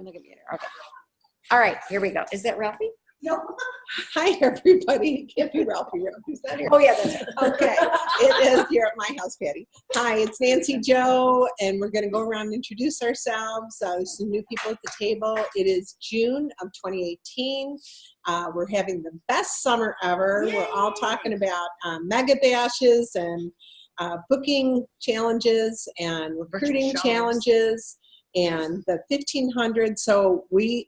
Look at me. Okay. All right, here we go. Is that Ralphie? No. Hi, everybody. It can't be Ralphie. Ralphie's not here. Oh, yeah, that's right. Okay. It is here at my house, Patty. Hi, it's Nancy Joe, and we're going to go around and introduce ourselves. Some new people at the table. It is June of 2018. We're having the best summer ever. Yay. We're all talking about mega bashes and booking challenges and recruiting challenges and the 1500. So we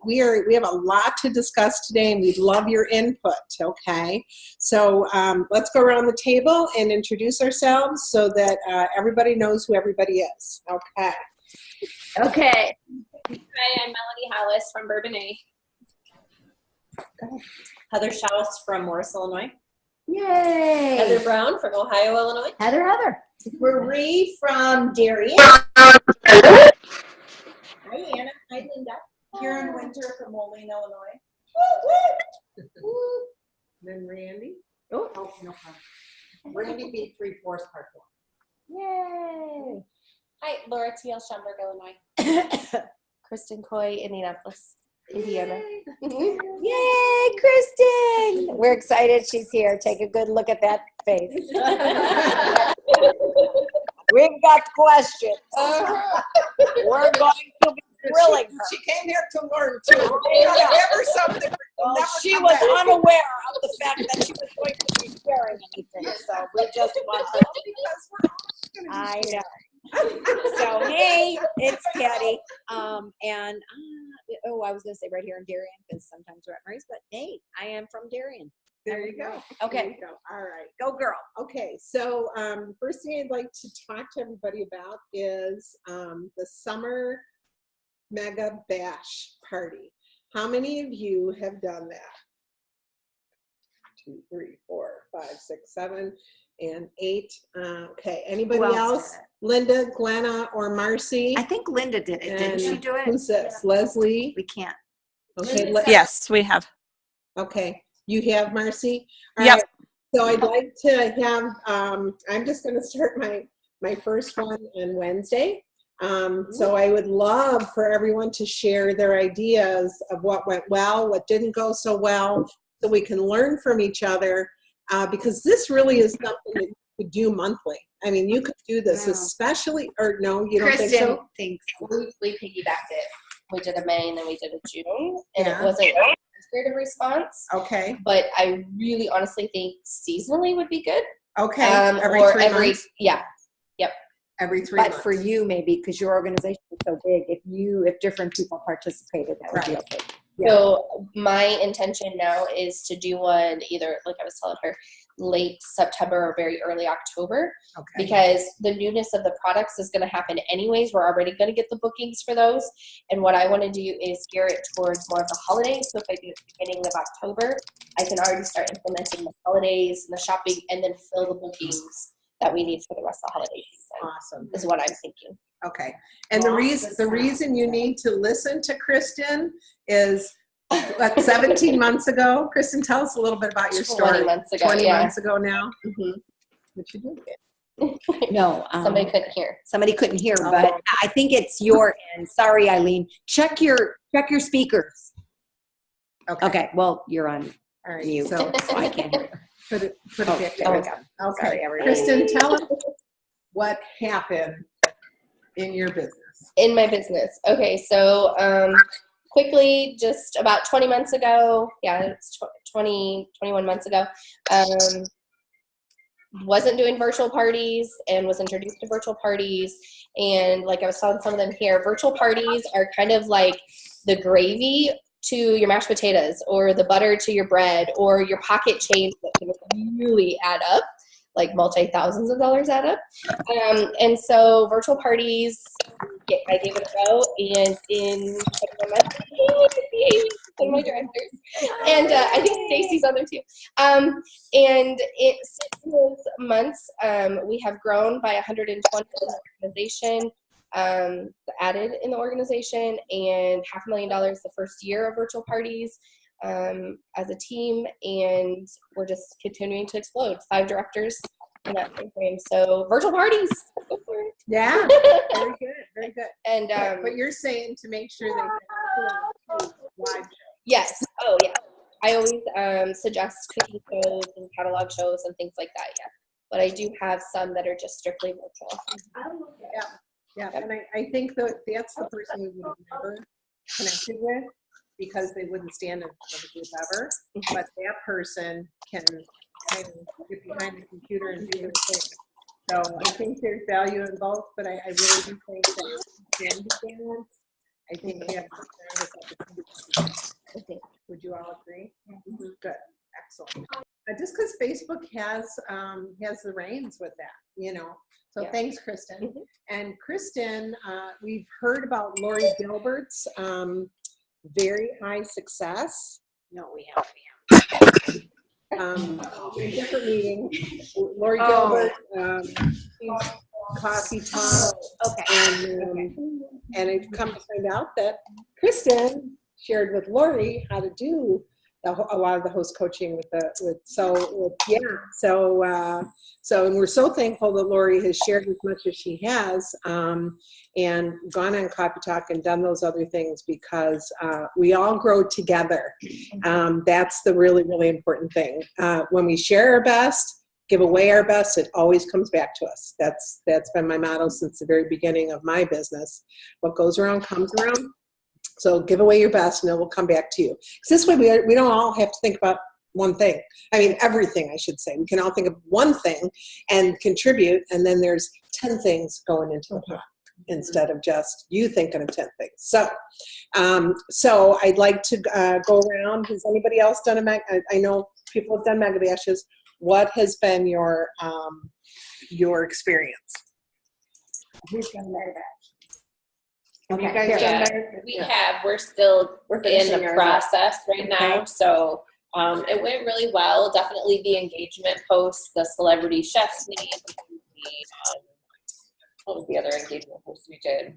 have a lot to discuss today, and we'd love your input. Okay, so let's go around the table and introduce ourselves so that everybody knows who everybody is. Okay. Okay. Hi, I'm Melody Hollis from Bourbonnais. Heather Schaus from Morris, Illinois. Yay! Heather Brown from Ohio, Illinois. Heather. Marie from Darien. Hi, Anna. Hi, Linda. Karen Winter from Moline, Illinois. Then Randy. Oh, no problem. Randy beat 3/4 part 1. yay! Hi, Laura Teal, Schaumburg, Illinois. Kristen Coy, Indianapolis, Indiana. Yay, Kristen! We're excited she's here. Take a good look at that face. We've got questions. We're going to be grilling her. She came here to learn too. Never something. Well, she was unaware of the fact that she was going to be sharing anything, so we just want her. I know. So hey, it's Patty, and I was going to say right here in Darien because sometimes we're at Murray's, but hey, I am from Darien. There you go. Okay. There you go. All right. Go girl. Okay. So first thing I'd like to talk to everybody about is the summer mega bash party. How many of you have done that? 2, 3, 4, 5, 6, 7, and 8. Okay. Anybody else? Linda, Glenna, or Marcy? I think Linda did it. Didn't she do it? Who's this? Leslie? We can't. Okay. Yes, we have. Okay. You have, Marcy? All Yep. right. So I'd like to have, I'm just going to start my first one on Wednesday. So I would love for everyone to share their ideas of what went well, what didn't go so well, so we can learn from each other, because this really is something that you could do monthly. I mean, you could do this, especially, or no, you don't think so? Thinks We piggybacked it. We did a May and then we did a June, and Yeah. it wasn't as great a response. Okay. But I really honestly think seasonally would be good. Okay. Every months? Yeah. Every 3 but months. for you maybe because your organization is so big, if different people participated, that would be okay. Yeah. So my intention now is to do one either, like I was telling her, late September or very early October, Okay. because the newness of the products is going to happen anyways. We're already going to get the bookings for those. And what I want to do is gear it towards more of the holidays. So if I do it at the beginning of October, I can already start implementing the holidays and the shopping and then fill the bookings that we need for the rest of the holiday season. Awesome. Is what I'm thinking. Okay. And the reason you need to listen to Kristen is 17 months ago. Kristen, tell us a little bit about your story. 20 months ago. 20 yeah. months ago now. Mm-hmm. What you doing? No, Somebody couldn't hear. Somebody couldn't hear, but I think it's your end. Sorry, Eileen. Check your speakers. Okay. Well, you're on All right. mute, So so I can't hear. put it There back we down. go. Okay. Sorry, everybody. Kristen, tell us what happened in your business. In my business. Okay, so quickly, just about 20 months ago, it's 21 months ago, wasn't doing virtual parties and was introduced to virtual parties. And like I was telling some of them here, virtual parties are kind of like the gravy to your mashed potatoes or the butter to your bread or your pocket change that can really add up, like multi-thousands of dollars add up. And so virtual parties, I gave it a go, and in my directors, and I think Stacy's on there too. And in 6 months, we have grown by 120 in the organization, added in the organization, and $500,000 the first year of virtual parties as a team, and we're just continuing to explode. 5 directors in that time frame. So virtual parties. Go for it. Yeah, very good, very good. And But you're saying to make sure they can live show. yes. Oh yeah. I always suggest cooking shows and catalog shows and things like that. Yeah. But I do have some that are just strictly virtual. Yeah, and I think that that's the person we would have never connected with because they wouldn't stand in front of a group ever. But that person can kind of get behind the computer and do their thing. So I think there's value in both, but I really do think that can be balanced. I think we have to opportunity. Would you all agree? Mm-hmm. Good, excellent. Just because Facebook has the reins with that, you know. So Yeah. thanks, Kristen. And Kristen, we've heard about Lori Gilbert's very high success. No, we haven't. A different meeting. Lori Gilbert, Coffee Talk. Okay. And I've come to find out that Kristen shared with Lori how to do a lot of the host coaching so and we're so thankful that Lori has shared as much as she has and gone on Coffee Talk and done those other things because we all grow together. That's the really, really important thing. When we share our best, give away our best, it always comes back to us. That's been my motto since the very beginning of my business. What goes around comes around. So give away your best and it will come back to you. Because this way we don't all have to think about one thing. I mean, everything, I should say. We can all think of one thing and contribute, and then there's 10 things going into the pot instead of just you thinking of 10 things. So I'd like to go around. Has anybody else done I know people have done mega bashes. What has been your experience? Who's done Mega Bash? Have you Okay, guys here. done that? We have. We're still in finishing the ours up. process right now. Okay. So it went really well. Definitely the engagement post, the celebrity chef's name, what was the other engagement post we did?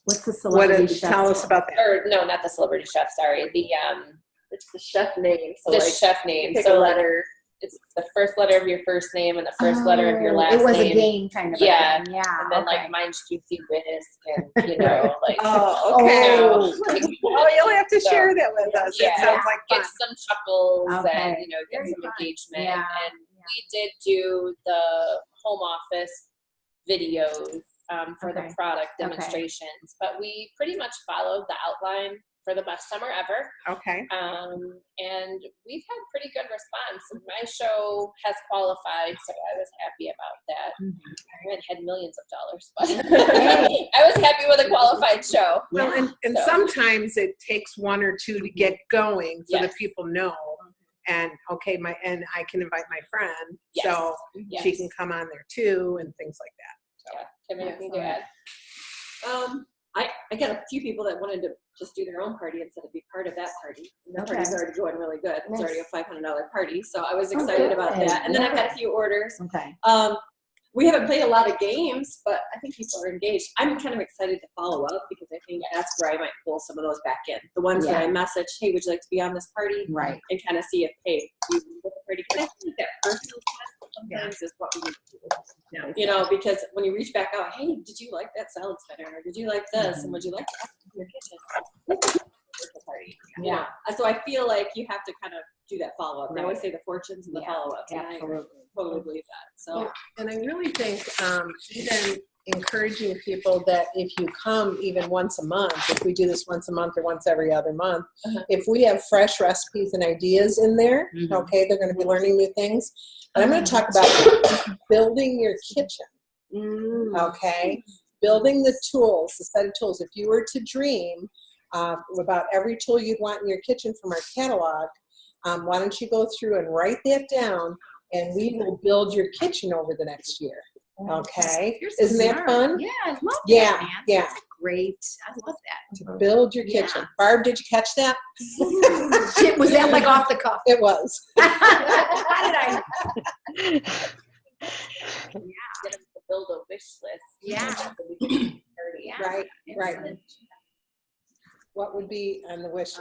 What's the celebrity chef? Tell us about that. Or no, not the celebrity chef. Sorry, It's the chef name. So the like, chef name. pick So a like, letter. it's the first letter of your first name and the first letter of your last name. It was a game kind of Yeah. a thing. Yeah. And then like mine's Juicy Whisk and you know like. Oh, okay. Oh. Well, you'll have to So, share that with us. yeah. It sounds like fun. Get some chuckles Okay. and get Very some fun. engagement. Yeah. And we did do the home office videos for Okay. the product Okay. demonstrations, but we pretty much followed the outline for the best summer ever. Okay. And we've had pretty good response. My show has qualified, so I was happy about that. I haven't had millions of dollars, but I was happy with a qualified show. Well, and So. sometimes it takes one or two to get going so that Yes. people know. And okay, and I can invite my friend, Yes. so Yes. she can come on there too, and things like that. Yeah. Kim, anything to add? I got a few people that wanted to just do their own party instead of be part of that party. And the Okay. party's already going really good. It's already a Nice. $500 party, so I was Oh, excited about good. that. And then I've had Yeah. a few orders. Okay. We haven't played a lot of games, but I think people are engaged. I'm kind of excited to follow up because I think that's where I might pull some of those back in. The ones that I message, hey, would you like to be on this party? Right. And kind of see if, hey, you with the party. But I think that personal touch sometimes is what we need to do. Yeah. You know, because when you reach back out, hey, did you like that salad spinner? Or did you like this? And would you like to ask in your kitchen? Party. You Yeah. know? So I feel like you have to kind of do that follow up. They Right. always say the fortunes and the Yeah, follow-ups. And I Absolutely. totally believe that. So Well, and I really think even encouraging people that if you come even once a month, if we do this once a month or once every other month, if we have fresh recipes and ideas in there, okay, they're going to be learning new things. But I'm going to talk about building your kitchen, okay? Building the tools, the set of tools. If you were to dream about every tool you'd want in your kitchen from our catalog, why don't you go through and write that down, and we will build your kitchen over the next year. Okay, You're so isn't that smart. fun? Yeah, I love Yeah, that, man. yeah. That's great. I love that. To build your kitchen. Barb, did you catch that? Was that like off the cuff? It was. How did I? Get them to build a wish list. Yeah. Yeah. Right, right. Excellent. What would be on your wish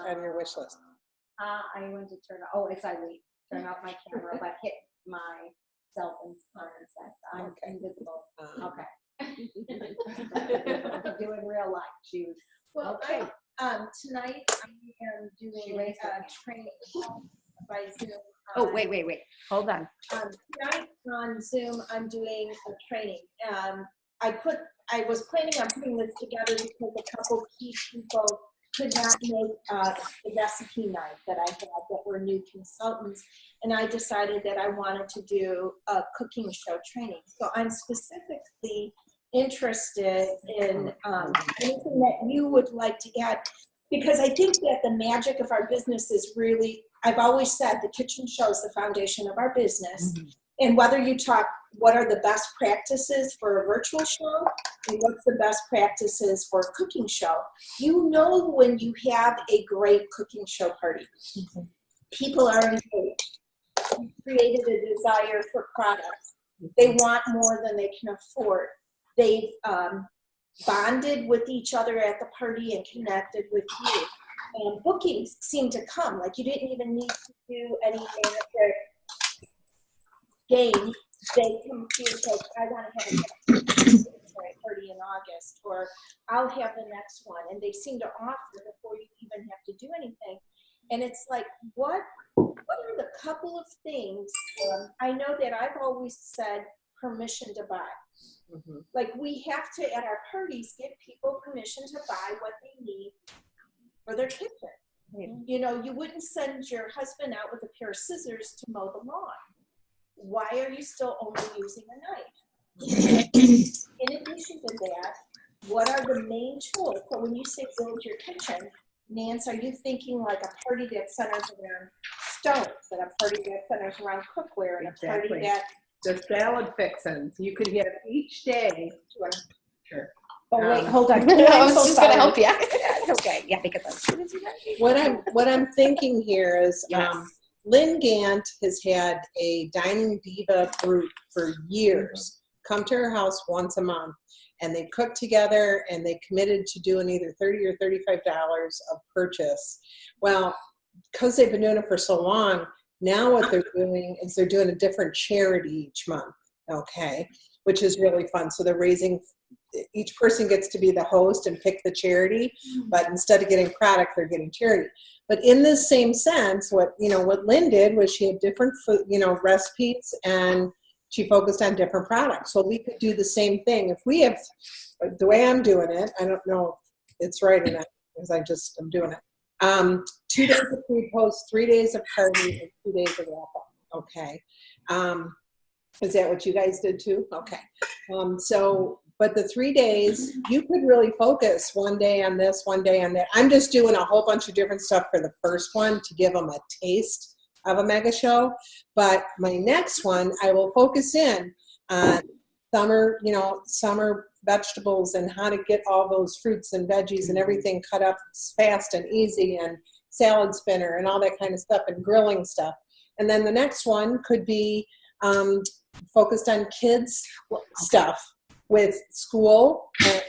list? I went to turn out my camera, but hit my concept. I'm Okay. invisible. Okay. Doing real life. She was Well, okay. tonight I am doing a training by Zoom. Oh, wait. Hold on. Tonight on Zoom, I'm doing a training. I was planning on putting this together because a couple key people could not make the recipe night that I had that were new consultants. And I decided that I wanted to do a cooking show training. So I'm specifically interested in anything that you would like to add, because I think that the magic of our business is really, I've always said the kitchen show is the foundation of our business. Mm-hmm. And whether you talk what are the best practices for a virtual show and what's the best practices for a cooking show, you know when you have a great cooking show party. Mm-hmm. People are engaged. You've created a desire for products. They want more than they can afford. They've bonded with each other at the party and connected with you. And bookings seem to come. Like you didn't even need to do any magic game. They come to you like, I want to have a party in August, or I'll have the next one. And they seem to offer before you even have to do anything. And it's like, what are the couple of things? I know that I've always said permission to buy. Mm-hmm. Like we have to, at our parties, give people permission to buy what they need for their kitchen. Mm-hmm. You know, you wouldn't send your husband out with a pair of scissors to mow the lawn. Why are you still only using a knife? In addition to that, what are the main tools? So when you say build your kitchen, Nance, are you thinking like a party that centers around stoves, and a party that centers around cookware, and a party Exactly. that The salad fixins, you could have each day. Sure. Oh wait, hold on. I was just gonna help you. It's okay. Yeah, because What I'm thinking here is, Yes. Lynn Gant has had a Dining Diva group for years come to her house once a month, and they cook together, and they committed to doing either $30 or $35 of purchase. Well, because they've been doing it for so long, now what they're doing is they're doing a different charity each month, okay, which is really fun. So they're raising, each person gets to be the host and pick the charity, but instead of getting product, they're getting charity. But in this same sense, what Lynn did was she had different food, recipes, and she focused on different products. So we could do the same thing. If we have, the way I'm doing it, I don't know if it's right or not, because I'm doing it. 2 days of food posts, 3 days of party, and 2 days of wrap up. Okay. Is that what you guys did too? Okay. But the 3 days, you could really focus one day on this, one day on that. I'm just doing a whole bunch of different stuff for the first one to give them a taste of a mega show. But my next one, I will focus in on summer vegetables and how to get all those fruits and veggies and everything cut up fast and easy, and salad spinner and all that kind of stuff, and grilling stuff. And then the next one could be focused on kids stuff with school and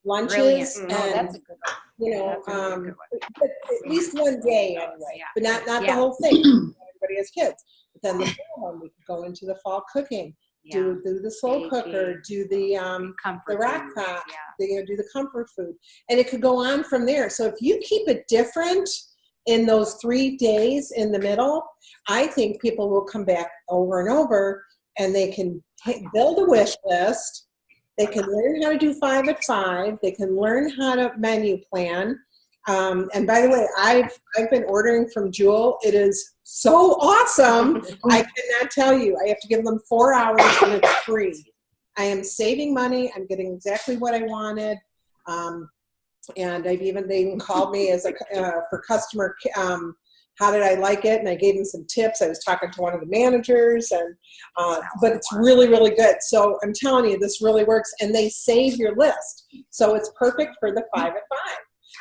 lunches. Brilliant. And That's a good one. That's a really good one. at least one day anyway, Yeah. but not the Yeah. whole thing. Everybody has kids. But then the fall one, we could go into the fall cooking, do the slow cooker, do the comfort rock foods, crop, yeah. do the comfort food, and it could go on from there. So if you keep it different in those 3 days in the middle, I think people will come back over and over, and they can build a wish list. They can learn how to do 5 at 5. They can learn how to menu plan. And by the way, I've been ordering from Jewel. It is so awesome. I cannot tell you. I have to give them 4 hours, and it's free. I am saving money. I'm getting exactly what I wanted. And they even called me as for customer. How did I like it? And I gave them some tips. I was talking to one of the managers, and but it's really, really good. So I'm telling you, this really works, and they save your list. So it's perfect for the 5 at 5.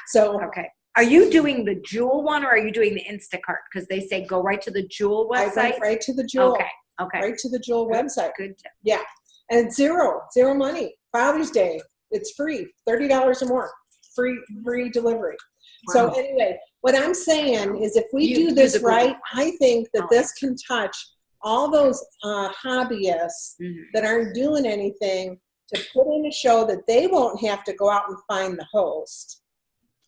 So Okay. Are you doing the Jewel one, or are you doing the Instacart? Because they say go right to the Jewel I website. went right to the Jewel, Okay. right to the Jewel website. Good tip. Yeah, and it's zero money. Father's Day, it's free, $30 or more, free delivery. So anyway, what I'm saying is, if we do this right, I think that this can touch all those hobbyists that aren't doing anything to put in a show that they won't have to go out and find the host.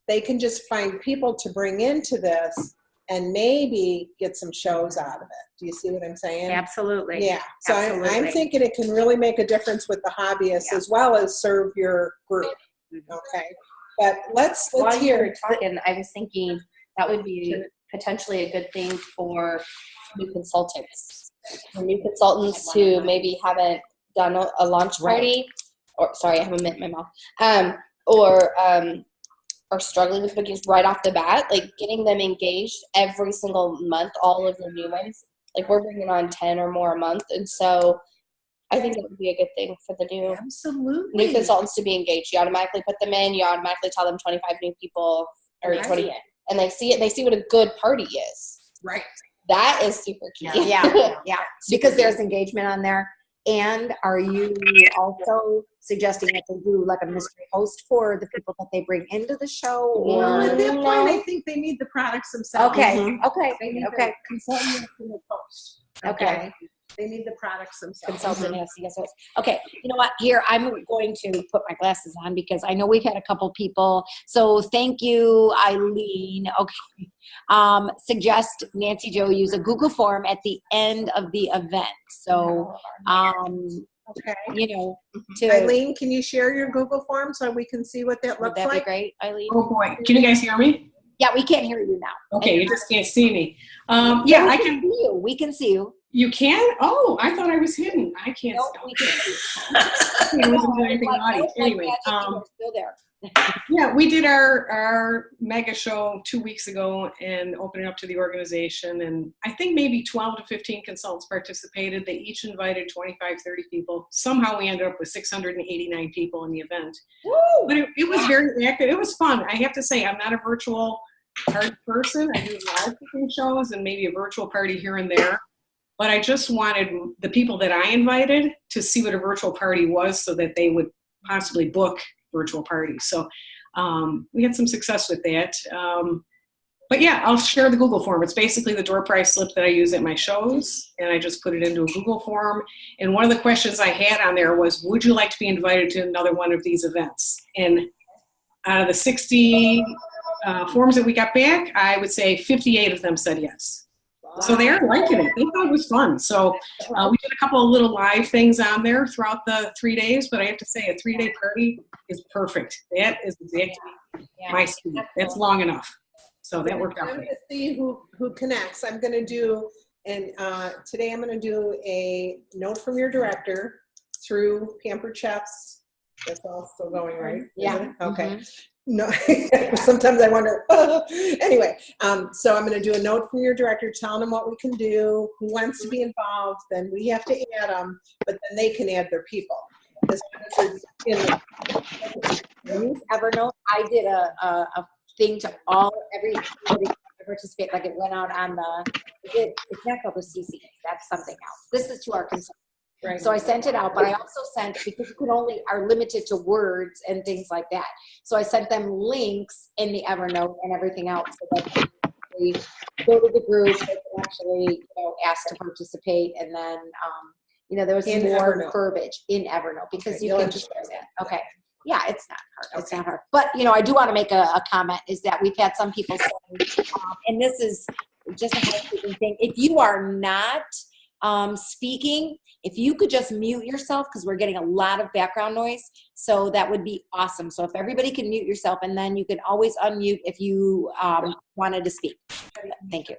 They can just find people to bring into this and maybe get some shows out of it. Do you see what I'm saying? Absolutely. Yeah. So I'm Absolutely. thinking it can really make a difference with the hobbyists as well as serve your group. Okay. But let's While you hear. were talking, I was thinking that would be potentially a good thing for new consultants. For new consultants who maybe haven't done a launch party, or sorry, I have a mint in my mouth, or are struggling with bookings right off the bat, like getting them engaged every single month, all of the new ones. Like we're bringing on 10 or more a month. And so I think it would be a good thing for the new consultants to be engaged. You automatically put them in, you automatically tell them 25 new people or 20, and they see it, and they see what a good party is. Right. That is super key. Yeah. Because there's engagement on there. And are you also suggesting that they do like a mystery host for the people that they bring into the show? Well, Or at that point, I think they need the products themselves. okay, They need okay, the consultant and the post. okay. They need the products themselves. Consultant, yes. Okay, you know what? Here, I'm going to put my glasses on because I know we've had a couple people. So thank you, Eileen. Okay. Suggest Nancy Jo use a Google form at the end of the event. So, Okay. you know, to Eileen, can you share your Google form so we can see what that would looks that be like? great, Eileen? Oh boy, can you guys hear me? Yeah, we can't hear you now. Okay, you just can't see me. Yeah, Yeah, we I can can. see you. We can see you. You can? Oh, I thought I was hidden. I can't. Nope, we can see you. I wasn't doing anything Like, naughty. like Anyway, magic, you were still there. yeah, we did our mega show 2 weeks ago and opened it up to the organization. And I think maybe 12 to 15 consultants participated. They each invited 25, 30 people. Somehow we ended up with 689 people in the event. But it was very active. It was fun. I have to say, I'm not a virtual party person. I do live cooking shows and maybe a virtual party here and there. But I just wanted the people that I invited to see what a virtual party was so that they would possibly book virtual parties. So we had some success with that. But yeah, I'll share the Google form. It's basically the door prize slip that I use at my shows, and I just put it into a Google form. And one of the questions I had on there was, would you like to be invited to another one of these events? And out of the 60 forms that we got back, I would say 58 of them said yes. So they are liking it. They thought it was fun. So we did a couple of little live things on there throughout the 3 days, but I have to say a 3-day party is perfect. That is exactly my speed. That's long enough. So that worked out I'm great. going to see who connects. I'm going to do, and today I'm going to do a note from your director through Pampered Chefs. That's all still going, right? Yeah. Is it? Okay. No, sometimes I wonder. Anyway, so I'm going to do a note from your director telling them what we can do, who wants to be involved. Then we have to add them, but then they can add their people. As long as it's in Evernote, I did a thing to everybody participate, like it went out on it's not called the CC, that's something else. This is to our consultants. Right. So I sent it out, but I also sent, because you can are limited to words and things like that. So I sent them links in the Evernote and everything else so that they go to the group, they can actually, ask to participate, and then, there was In more Evernote. verbiage in Evernote because Okay, you you'll can just share that. Okay. Yeah, it's not hard. It's not hard. But, I do want to make a comment is that we've had some people say, and this is just a housekeeping thing. If you are not speaking, if you could just mute yourself, because we're getting a lot of background noise, so that would be awesome. So if everybody can mute yourself, and then you can always unmute if you wanted to speak. Thank you.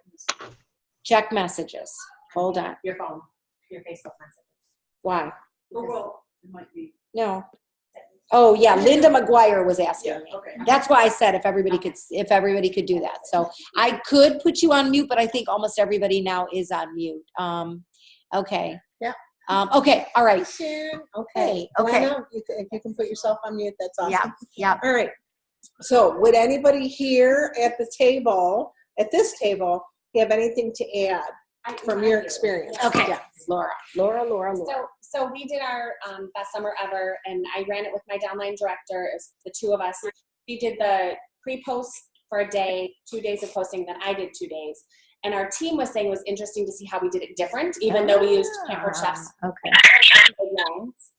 Check messages. Hold on. Your phone, your Facebook message. Why? Google. It might be. No. Oh yeah, Linda McGuire was asking me. Okay. That's why I said if everybody could do that. So I could put you on mute, but I think almost everybody now is on mute. Okay. Yeah. Okay. All right. Sharon. Hey, Okay. okay. Lana, if you can put yourself on mute, that's awesome. Yeah. Yeah. All right. So would anybody here at this table have anything to add from your experience? Okay. Yeah. Laura. So we did our best summer ever, and I ran it with my downline director. It was the two of us. We did the pre-post for a day, 2 days of posting, then I did 2 days. And our team was saying it was interesting to see how we did it different, even though we used Pampered Chef's Okay. lines.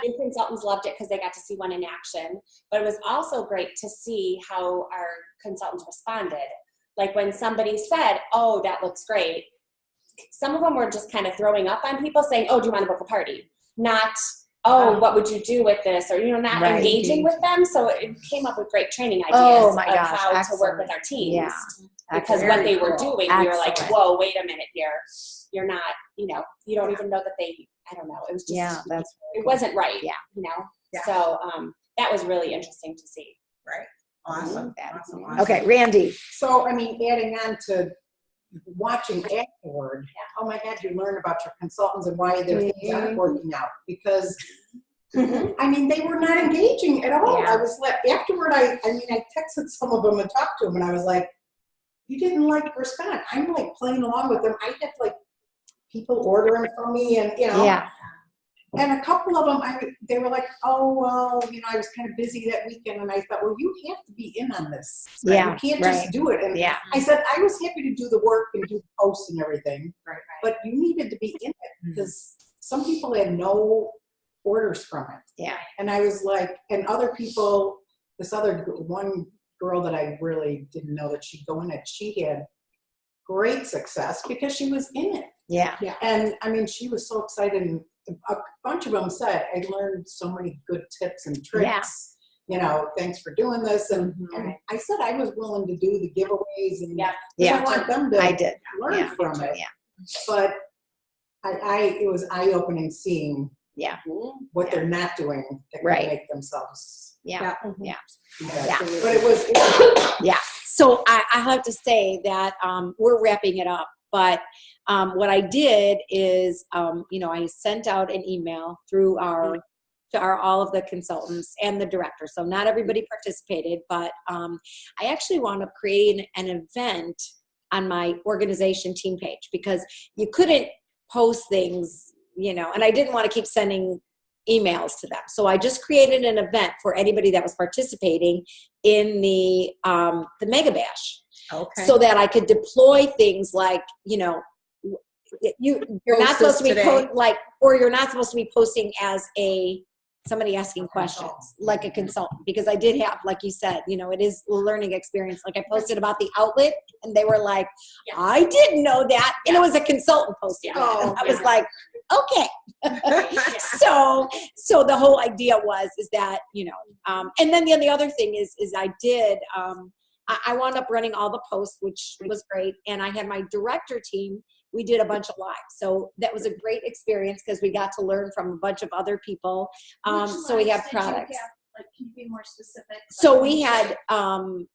New consultants loved it because they got to see one in action, but it was also great to see how our consultants responded. Like when somebody said, "Oh, that looks great," some of them were just kind of throwing up on people saying, "Oh, do you want to book a party?" Not, "Oh, what would you do with this?" Or, not Right. engaging with them. So it came up with great training ideas Oh my of gosh, how to excellent. work with our teams. Yeah. Because what they were doing, we were like, Excellent. "Whoa, wait a minute here. You're not, you don't even know that they," I don't know. It was just, Yeah, that's it wasn't right. Yeah. Yeah. So that was really interesting to see. Right. Awesome. Awesome. Okay, Randy. So, I mean, adding on to watching afterward, oh my God, you learn about your consultants and why their things aren't working out. Because, I mean, they were not engaging at all. Yeah. I was like, afterward, I texted some of them and talked to them, and I was like, you didn't respond. I'm like playing along with them. I had like people ordering from me, and Yeah. and a couple of them, they were like, "Oh, well, I was kind of busy that weekend," and I thought, well, you have to be in on this. Right? Yeah, You can't right. just do it. And Yeah. I said I was happy to do the work and do the posts and everything, Right. but you needed to be in it because some people had no orders from it. Yeah. And I was like, and other people, this other one girl that I really didn't know that she'd go in it, she had great success because she was in it. Yeah. And I mean, she was so excited. And a bunch of them said, I learned so many good tips and tricks. Thanks for doing this. And I said I was willing to do the giveaways and I want them to I did. learn Yeah. from it. Yeah. But it was eye-opening seeing Yeah. what they're not doing that can Right. make themselves Yeah. better. Yeah. But it was Yeah. So I have to say that we're wrapping it up, but what I did is, I sent out an email through to all of the consultants and the director. So not everybody participated, but I actually wound up creating an event on my organization team page because you couldn't post things, and I didn't want to keep sending emails to them. So I just created an event for anybody that was participating in the Mega Bash. Okay. So that I could deploy things like, you're not supposed to be you're not supposed to be posting as somebody asking questions, like a consultant, because I did have, like you said, it is a learning experience. Like I posted about the outlet and they were like, I didn't know that. And it was a consultant posting. Oh, I was like, okay. So the whole idea is that, and then the other thing is I did, I wound up running all the posts, which was great. And I had my director team. We did a bunch of lives. So that was a great experience because we got to learn from a bunch of other people. So we have products. Can you be more specific? So we had Connie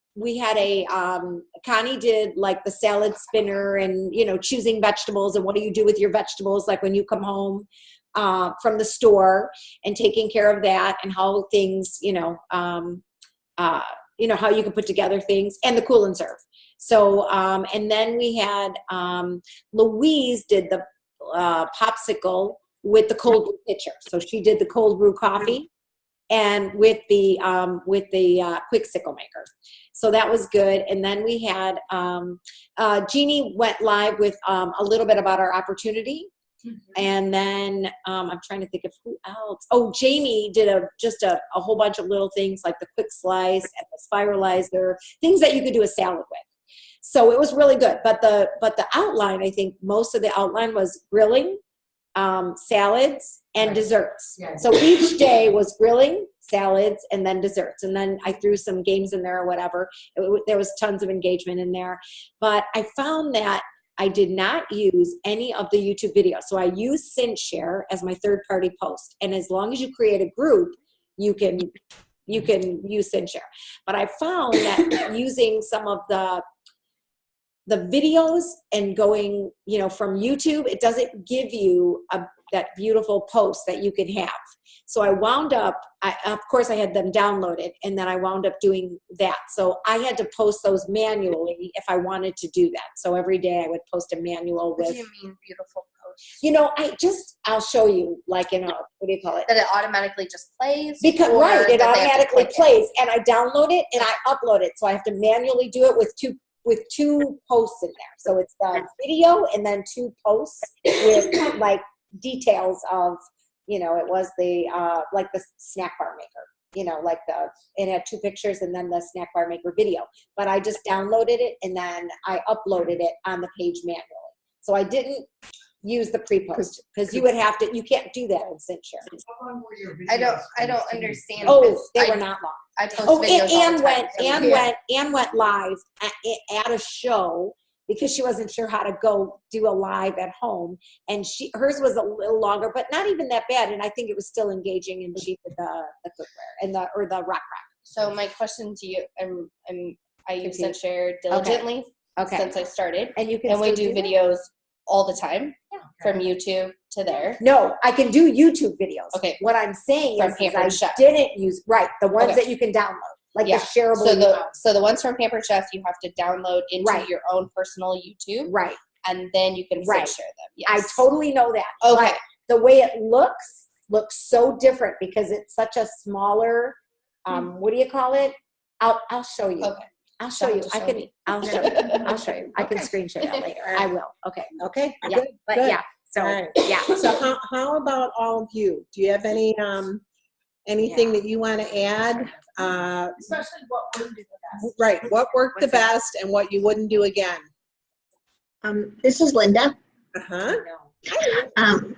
did like the salad spinner and, choosing vegetables and what do you do with your vegetables? Like when you come home from the store and taking care of that and how things, how you can put together things and the cool and serve. So, and then we had, Louise did the popsicle with the cold brew pitcher. So she did the cold brew coffee and with the quick sickle maker. So that was good. And then we had, Jeannie went live with, a little bit about our opportunity. And then I'm trying to think of who else. Oh, Jamie did a whole bunch of little things like the quick slice and the spiralizer, things that you could do a salad with. So it was really good. But the outline, I think most of the outline was grilling, salads, and desserts. Yeah. So each day was grilling, salads, and then desserts. And then I threw some games in there or whatever. There was tons of engagement in there. But I found that I did not use any of the YouTube videos. So I use SynShare as my third-party post. And as long as you create a group, you can use SynShare. But I found that using some of the videos and going, from YouTube, it doesn't give you that beautiful post that you can have. So I wound up, of course I had them downloaded, and then I wound up doing that. So I had to post those manually if I wanted to do that. So every day I would post a manual What with. do you mean beautiful I'll show you, like, what do you call it? That it automatically just plays? Because, or right, it that they have to automatically click it? plays, and I download it and I upload it. So I have to manually do it with two posts in there. So it's the video and then 2 posts with like details of, it was the like the snack bar maker, like it had 2 pictures and then the snack bar maker video. But I just downloaded it and then I uploaded it on the page manually. So I didn't use the pre-post because you can't do that in Censure. I don't understand. Oh, because they were not long. I post videos all the time. Anne went live at a show because she wasn't sure how to go do a live at home, and hers was a little longer, but not even that bad. And I think it was still engaging, and she did the cookware and the rock. So my question to you, I use Censure diligently since I started, and we do videos all the time from YouTube to there. No, I can do YouTube videos. Okay. What I'm saying From is Pampered Chef. didn't use the ones that you can download, like the shareable. So the ones from Pampered Chef you have to download into Right. your own personal YouTube, right. and then you can Right. share them. Yes. I totally know that. Okay. But the way it looks so different because it's such a smaller. What do you call it? I'll show you. Okay. I'll show you. I'll show you. I'll show you. I can screen share that later. I will. Okay. Okay. Yeah. Good. But good. yeah. So All right. yeah. So how about all of you? Do you have any anything that you want to add? Especially what wouldn't do the best. Right. What worked the best and what you wouldn't do again? This is Linda. Uh-huh.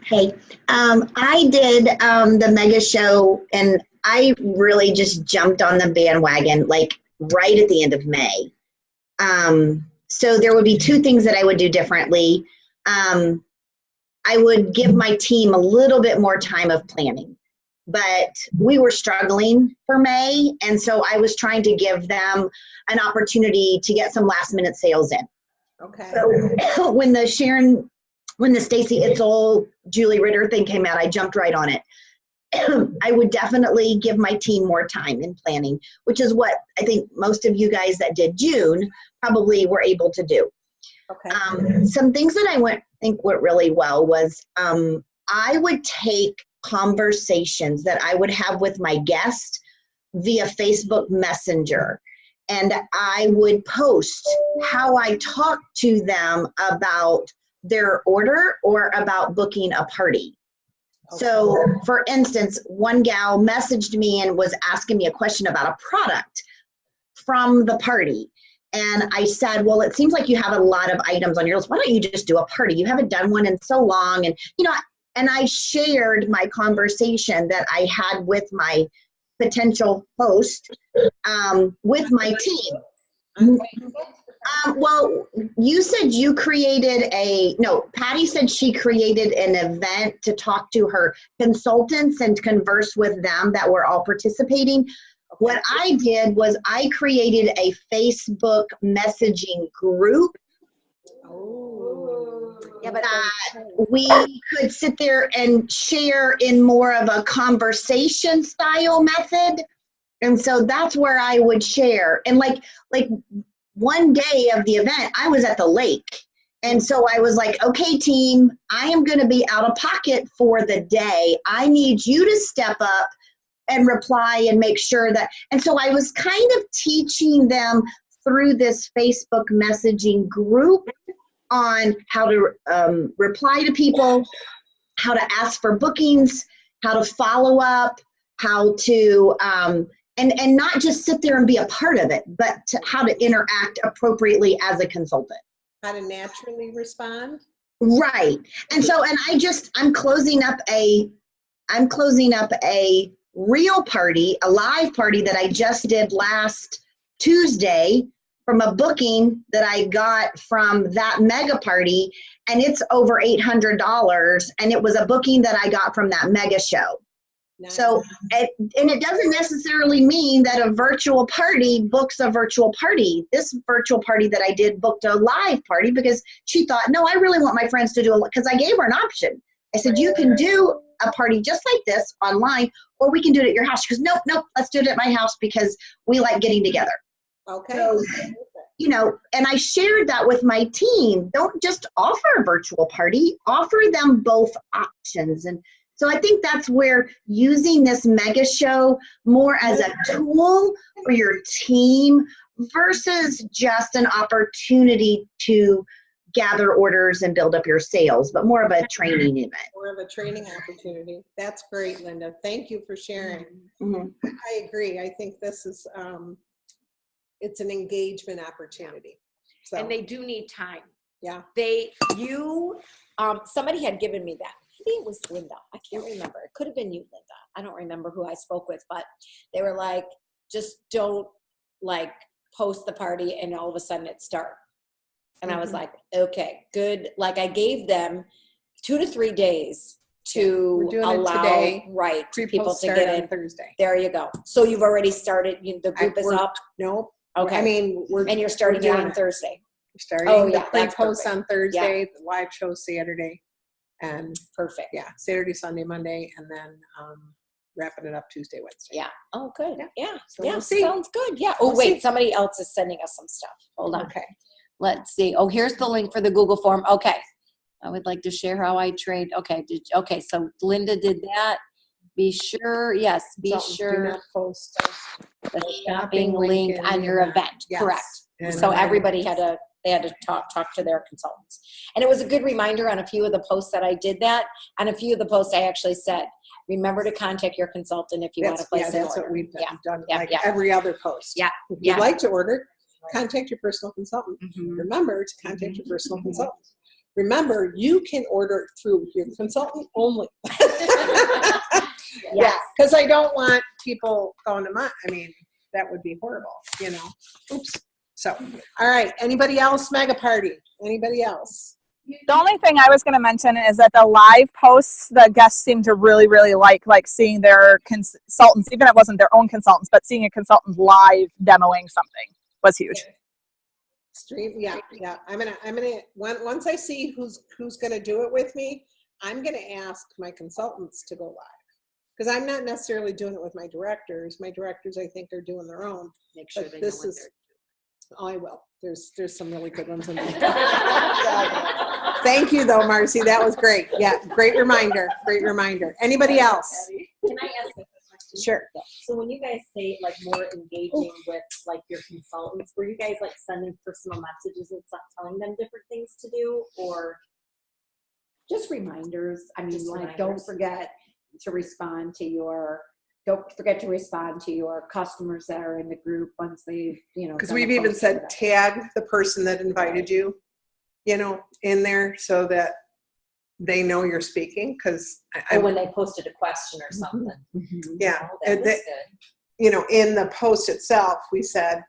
Hey, I did the mega show, and I really just jumped on the bandwagon like right at the end of May. So there would be 2 things that I would do differently. I would give my team a little bit more time of planning, but we were struggling for May, and so I was trying to give them an opportunity to get some last minute sales in. Okay. So when the Stacey Itzel, Julie Ritter thing came out, I jumped right on it. I would definitely give my team more time in planning, which is what I think most of you guys that did June probably were able to do. Okay. Some things that I think went really well was I would take conversations that I would have with my guest via Facebook Messenger, and I would post how I talked to them about their order or about booking a party. Okay. So for instance, one gal messaged me and was asking me a question about a product from the party. And I said, well, it seems like you have a lot of items on your list. Why don't you just do a party? You haven't done one in so long. And, and I shared my conversation that I had with my potential host with my team. Well, you said you created Patty said she created an event to talk to her consultants and converse with them that were all participating. What I did was I created a Facebook messaging group that we could sit there and share in more of a conversation style method. And so that's where I would share. And like one day of the event, I was at the lake. And so I was like, okay, team, I am going to be out of pocket for the day. I need you to step up and reply and make sure that. And so I was kind of teaching them through this Facebook messaging group on how to reply to people, how to ask for bookings, how to follow up, how to, and not just sit there and be a part of it, but how to interact appropriately as a consultant. How to naturally respond. Right. And so, I'm closing up a real party, a live party that I just did last Tuesday from a booking that I got from that mega party, and it's over $800, and it was a booking that I got from that mega show. Nice. So, and it doesn't necessarily mean that a virtual party books a virtual party. This virtual party that I did booked a live party because she thought, no, I really want my friends to do it, because I gave her an option. I said, you can do a party just like this online, or we can do it at your house. She goes, nope, let's do it at my house because we like getting together. Okay. So and I shared that with my team. Don't just offer a virtual party, offer them both options. And so I think that's where using this mega show more as a tool for your team versus just an opportunity to gather orders and build up your sales, but more of a training event. More of a training opportunity. That's great, Linda. Thank you for sharing. Mm-hmm. I agree. I think this is, it's an engagement opportunity. So, And they do need time. yeah. Somebody had given me that. Maybe it was Linda. I can't remember. It could have been you, Linda. I don't remember who I spoke with, but they were like, just don't like post the party and all of a sudden it start. And I was like, okay, good. Like I gave them 2 to 3 days to We're doing allow it today. people Pre-post to start get on in. Thursday. There you go. So you've already started, the group is we're- up. Nope. Okay. I mean, And you're starting we're it doing on it. Thursday. We're starting Oh, the yeah, that's pre-post perfect. on Thursday, the live show Saturday, and Perfect. yeah, Saturday, Sunday, Monday, and then wrapping it up Tuesday, Wednesday. Yeah. Oh, good. Yeah. So Yeah. we'll see. Sounds good. Yeah. Oh, We'll wait. see. Somebody else is sending us some stuff. Hold on. Okay. Let's see. Oh, here's the link for the Google form. Okay. I would like to share how I trade. Okay. Okay. So Linda did that. Be sure. Yes. Be Do sure not post. the shopping link in on the your event. Yes. Correct. And, So everybody they had to talk to their consultants. And it was a good reminder on a few of the posts that I did that. On a few of the posts I actually said, remember to contact your consultant if you want to place an that's order. what we've done, Yeah. done Yeah, like yeah. every other post. Yeah, If yeah. you'd like to order, contact your personal consultant. Mhm. Remember to contact your personal consultant. Remember, you can order through your consultant only. Yeah, because I don't want people going to I mean, that would be horrible, Oops. So, all right. Anybody else? Mega party. Anybody else? The only thing I was going to mention is that the live posts, the guests seem to really, really like seeing their consultants, even if it wasn't their own consultants, but seeing a consultant live demoing something was huge. Stream. Yeah. I'm gonna. Once I see who's gonna do it with me, I'm gonna ask my consultants to go live. Because I'm not necessarily doing it with my directors. My directors, I think, are doing their own. Make sure But they this know what is. Oh, I will. There's some really good ones in there. Thank you, though, Marcy. That was great. Yeah, great reminder. Great reminder. Anybody else? Can I ask a question? Sure. So when you guys say like more engaging with like your consultants, were you guys like sending personal messages and stuff, telling them different things to do, or Just reminders. I mean, Just like, reminders. don't forget to respond to your customers that are in the group once they've, Because done we've a even post said or whatever. tag the person that invited you, in there so that they know you're speaking. Because or when they posted a question or something? yeah, Oh, that and was good. in the post itself, we said,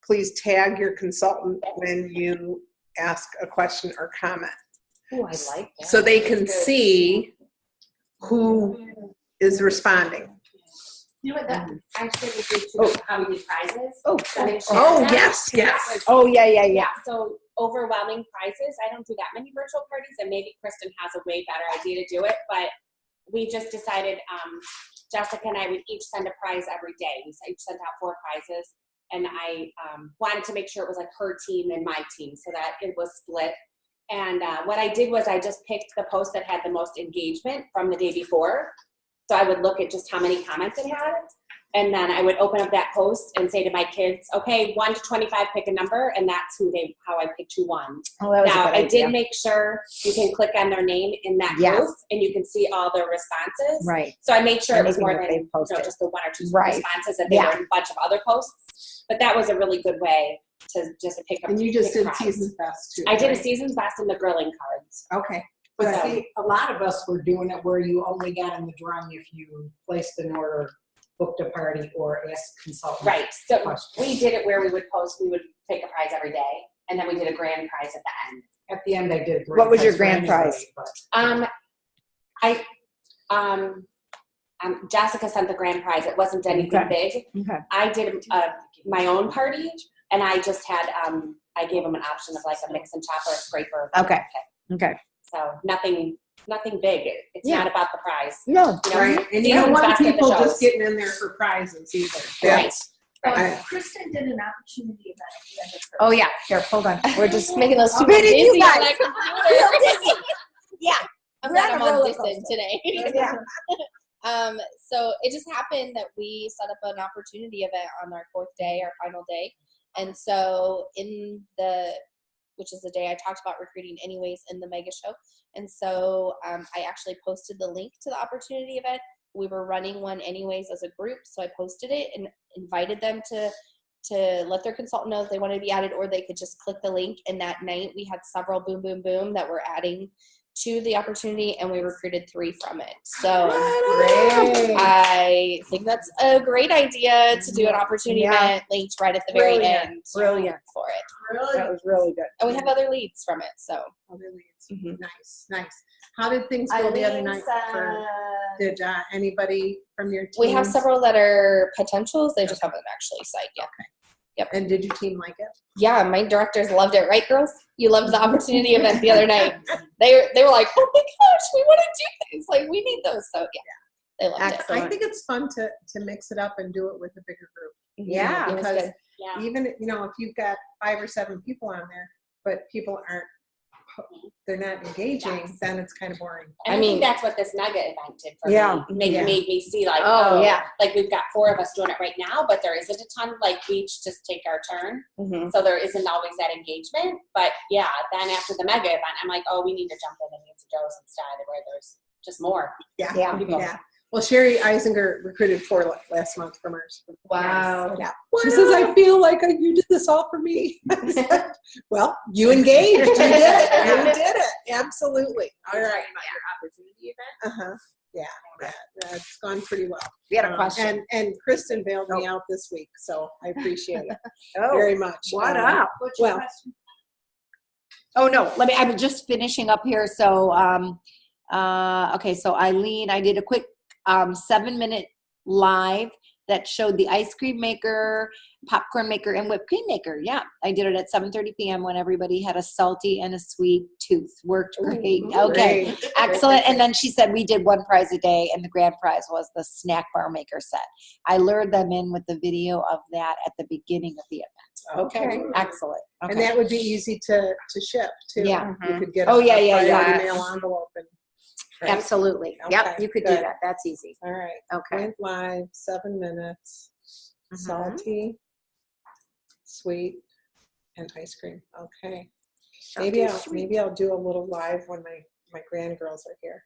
please tag your consultant when you ask a question or comment, Oh, I like that. so they can That's good. see who is responding. You know what, that actually would be too, how we do prizes. Oh, So they share Oh, them. yes, That yes. was- Oh, yeah. Yeah, so overwhelming prizes, I don't do that many virtual parties, and maybe Kristen has a way better idea to do it, but we just decided, Jessica and I would each send a prize every day. We each sent out 4 prizes, and I wanted to make sure it was like her team and my team so that it was split. And what I did was I just picked the post that had the most engagement from the day before. So I would look at just how many comments it had, and then I would open up that post and say to my kids, okay, 1 to 25, pick a number, and that's how I picked who won. Oh, that was Now, a good I idea. did make sure you can click on their name in that Yes. group, and you can see all their responses. Right. So I made sure it was Anything more that than they posted. just the 1 or 2 Right. responses, that they Yeah. were in a bunch of other posts. But that was a really good way to just pick up. And you just pick did prize. Season's Best too. I did a right? Season's Best in the grilling cards. Okay. But So- see, a lot of us were doing it where you only got in the drawing if you placed an order, booked a party, or asked consultant. Right. So Question. we did it where we would pick a prize every day, and then we did a grand prize at the end. At the end, I did. a What was your prize for grand anybody, prize? Jessica sent the grand prize. It wasn't anything big. Okay. I did my own party, and I just had I gave them an option of like a mix and chop or a scraper. Okay. Okay. So nothing big. It's Yeah. not about the prize. No. You know, Right. And you Season's don't want Best at the people shows. just getting in there for prizes either. Right. That's Kristen did an opportunity event at the end of her. Oh yeah, here, hold on. We're just making us super Where did you busy on guys- that Real computer. dizzy. Yeah. I'm We're like, on I'm a on roller this end coaster. today. Yeah. So it just happened that we set up an opportunity event on our 4th day, our final day. And so which is the day I talked about recruiting anyways in the mega show. And so I actually posted the link to the opportunity event. We were running one anyways as a group. So I posted it and invited them to let their consultant know if they wanted to be added, or they could just click the link. And that night we had several boom, boom, boom that were adding to the opportunity, and we recruited 3 from it. So I think that's a great idea to do an opportunity event linked right at the very end. Brilliant. For it. That was really good. And we have other leads from it. So Other leads. Nice. How did things go the other night? Did anybody from your team? we have several that are potentials. They just haven't actually signed yet. And did your team like it? Yeah, my directors loved it, right, girls? You loved the opportunity event the other night. They were like, "Oh my gosh, we want to do this! Like, we need those." So they loved it. I think it's fun to mix it up and do it with a bigger group. Yeah. It was Because good. even if you've got 5 or 7 people on there, but people they're not engaging, then it's kind of boring. And I think that's what this mega event did for Yeah. me. Made me see like, Oh, yeah. like we've got 4 of us doing it right now, but there isn't a ton. Like we each just take our turn, so there isn't always that engagement. But yeah, then after the mega event, I'm like, oh, we need to jump in and Nancy Joe's instead, where there's just more. Yeah. Well, Sherry Eisinger recruited 4 last month from hers. Wow. Yeah. She says, I feel like you did this all for me. Well, you engaged. You did it. You did it. Absolutely. All right. Your opportunity event. Yeah. It's gone pretty well. We had a question. And Kristen bailed me out this week, so I appreciate it Oh, very much. what up? What's your Well, question? Oh no, I'm just finishing up here. So okay, so Eileen, I did a quick 7-minute live that showed the ice cream maker, popcorn maker, and whipped cream maker. Yeah, I did it at 7:30 p.m. when everybody had a salty and a sweet tooth. Worked great. Okay, great. excellent. And then she said we did 1 prize a day, and the grand prize was the snack bar maker set. I lured them in with the video of that at the beginning of the event. Okay. Excellent. Okay. And that would be easy to ship too. Yeah. You could get Oh, a yeah. priority mail envelope. Absolutely. Yep, Okay, you could do good. that. That's easy. All right. Okay. Went live 7 minutes. Salty, sweet, and ice cream. Okay. Maybe I'll do a little live when my grandgirls are here.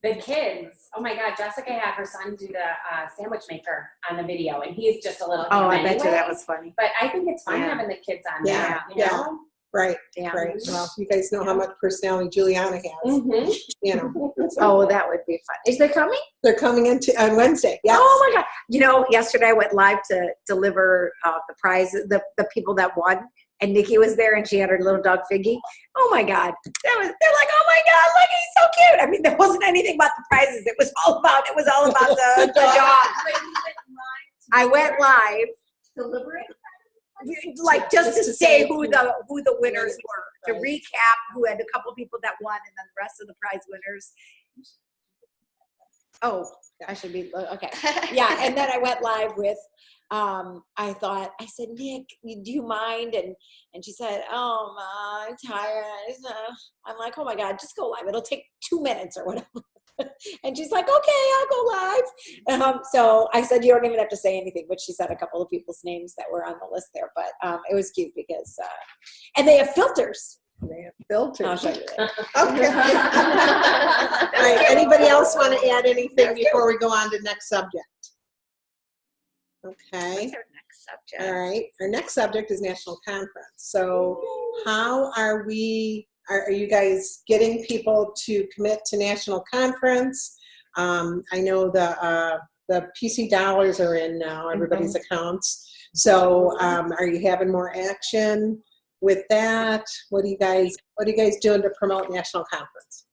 The kids, oh my God, Jessica had her son do the sandwich maker on the video, and he's just a little. Oh, kid I bet you that anyway. was funny. But I think it's fun Yeah. having the kids on Yeah, there. You know? Right. Yeah. Right. Well, you guys know how much personality Juliana has. Mhm. You know. Oh, that would be fun. Is they coming? They're coming on Wednesday. Yeah. Oh my God. You know, yesterday I went live to deliver the prize, the people that won. And Nikki was there and she had her little dog Figgy. Oh my God. They're like, oh my God, look, he's so cute. I mean, there wasn't anything about the prizes. It was all about the dog. I went live. Deliberate? Like just to say who the winners were, to recap who had a couple people that won and then the rest of the prize winners. Oh, I should be okay. Yeah, and then I went live with I said, Nick, do you mind? And she said, oh, Ma, I'm tired. I'm like, oh my God, just go live. It'll take 2 minutes or whatever. And she's like, okay, I'll go live. So I said, you don't even have to say anything, but she said a couple of people's names that were on the list there. But it was cute because, and they have filters. They have filters. I'll show you later. Okay. All right. Anybody else want to add anything before we go on to next subject? Okay. What's our next subject? All right. Our next subject is national conference. So how are you guys getting people to commit to national conference? I know the PC dollars are in now, everybody's accounts. So are you having more action with that? What are you guys doing to promote national conference?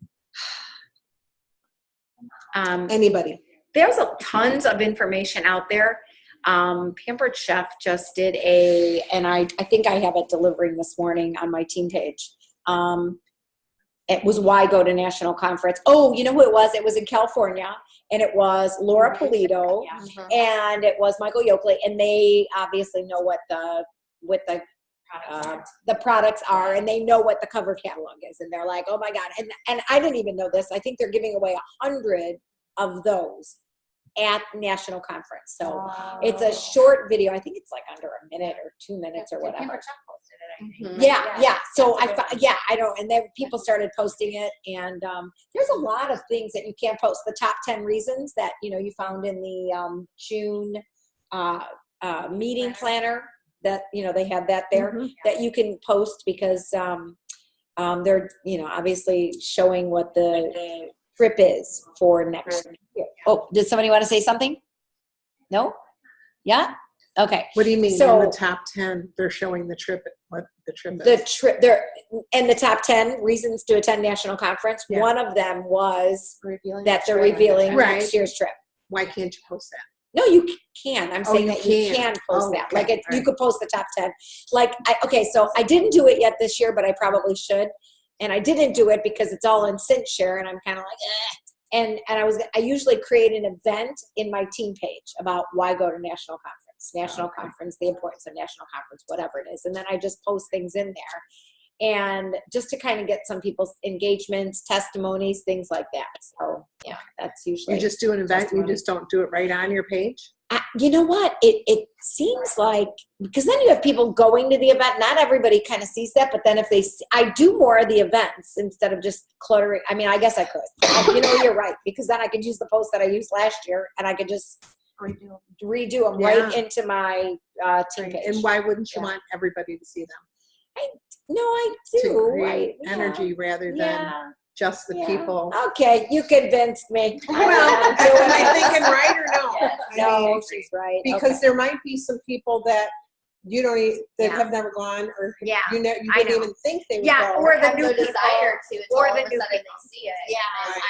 Anybody? There's tons of information out there. Pampered Chef just did and I think I have it delivering this morning on my team page. It was why go to national conference. Oh, you know who it was? It was in California, and it was Laura Polito, and it was Michael Yoakley, and they obviously know what the products are, and they know what the cover catalog is, and they're like, oh my God. And I didn't even know this. I think they're giving away 100 of those at National Conference. So it's a short video. I think it's like under a minute or 2 minutes or whatever. Yeah. So I don't, and then people started posting it, and there's a lot of things that you can't post. The top 10 reasons that, you found in the June meeting planner, that, they have that there that you can post, because they're, obviously showing what the trip is for next year. Oh, did somebody want to say something? No? Yeah? Okay. What do you mean? So, in the top 10, they're showing the trip, what the trip is. The trip, they're in the top 10 reasons to attend National Conference. Yeah. One of them was Revealing that they're revealing Right. next year's trip. Why can't you post that? No, you can. I'm saying you that you can. can post Oh, that. okay. Like you All right. could post the top 10. So I didn't do it yet this year, but I probably should. And I didn't do it because it's all in CintShare, and I'm kind of like, eh. And I usually create an event in my team page about why go to National Conference, the importance of National Conference, whatever it is. And then I just post things in there, and just to kind of get some people's engagements, testimonies, things like that. So yeah, that's usually. You just do an event, you just don't do it right on your page? You know what? It seems like, because then you have people going to the event. Not everybody kind of sees that, but then if I do more of the events instead of just cluttering. I mean, I guess I could. You're right, because then I could use the posts that I used last year, and I could just redo them right into my team page. And why wouldn't you want everybody to see them? I To do. create energy rather than just the people. Okay, you convinced me. Well, am I thinking right or no? No, she's right. Because there might be some people that you don't have never gone, or you didn't even think they would go. Or the Have new no people, desire to, until or all the of a new sudden people. they see it. Yeah, and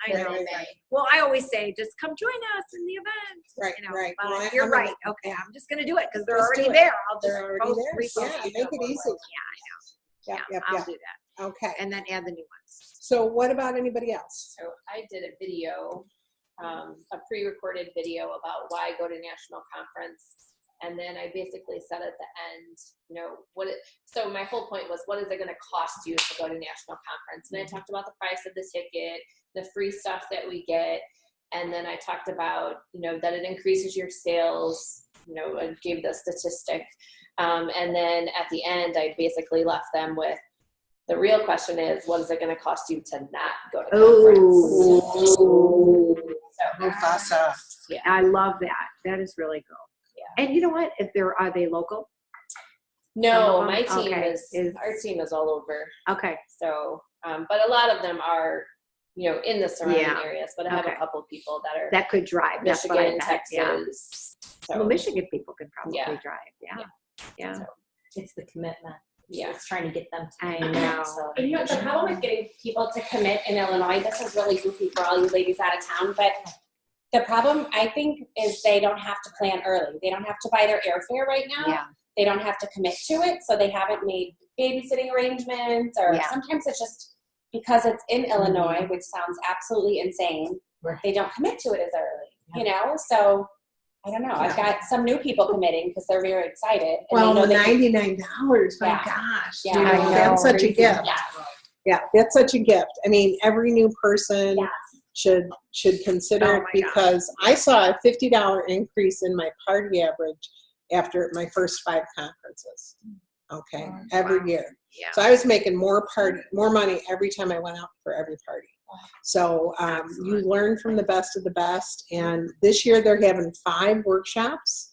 I know. then they- Well, I always say, just come join us in the event. Right, right. But Well, you're I'm right. Okay, I'm just going to do it because they're Just already do it. there. I'll just They're already post there. repost. Yeah, make it easy. Yeah, Yep, I'll do that. Okay. And then add the new ones. So what about anybody else? So I did a video, a pre-recorded video about why go to National Conference. And then I basically said at the end, so my whole point was, what is it going to cost you to go to National Conference? And I talked about the price of the ticket, the free stuff that we get. And then I talked about, that it increases your sales, I gave the statistic. And then at the end, I basically left them with, the real question is, what is it going to cost you to not go to conference? Mufasa. Yeah, I love that. That is really cool. Yeah. And you know what? Are they local? No, Some of my them? team Okay. is our team is all over. Okay. So, but a lot of them are, in the surrounding Yeah. areas. But I have Okay. a couple people that are That could drive. That's what I Michigan, bet. Yeah. Texas. So, Well, Michigan people could probably Yeah. drive. Yeah. So, It's the commitment. yeah. It's trying to get them to I commit, know. so. And the problem with getting people to commit in Illinois, this is really goofy for all you ladies out of town, but the problem, I think, is they don't have to plan early. They don't have to buy their airfare right now. Yeah. They don't have to commit to it, so they haven't made babysitting arrangements, or sometimes it's just because it's in Illinois, which sounds absolutely insane. Right. They don't commit to it as early, So I don't know. I've got some new people committing because they're very excited. And Well, they know they can- $99, my Yeah. gosh. Yeah. You know, I know. that's such a gift. Yeah. Yeah, that's such a gift. I mean, every new person should consider Oh it, my because I saw a $50 increase in my party average after my first 5 conferences. Okay, every year. Yeah. So I was making more money every time I went out for every party. So you learn from the best of the best. And this year they're having 5 workshops.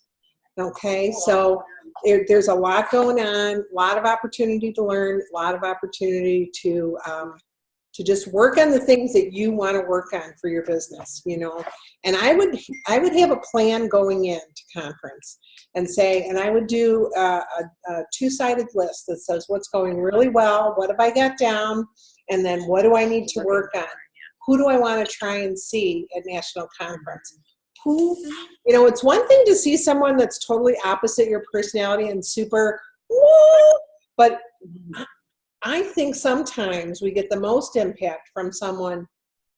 Okay, so there's a lot going on, a lot of opportunity to learn, a lot of opportunity to just work on the things that you want to work on for your business, And I would have a plan going into conference and say, and I would do a 2-sided list that says what's going really well, what have I got down, and then what do I need to work on? Who do I want to try and see at National Conference? It's one thing to see someone that's totally opposite your personality and super, woo, but I think sometimes we get the most impact from someone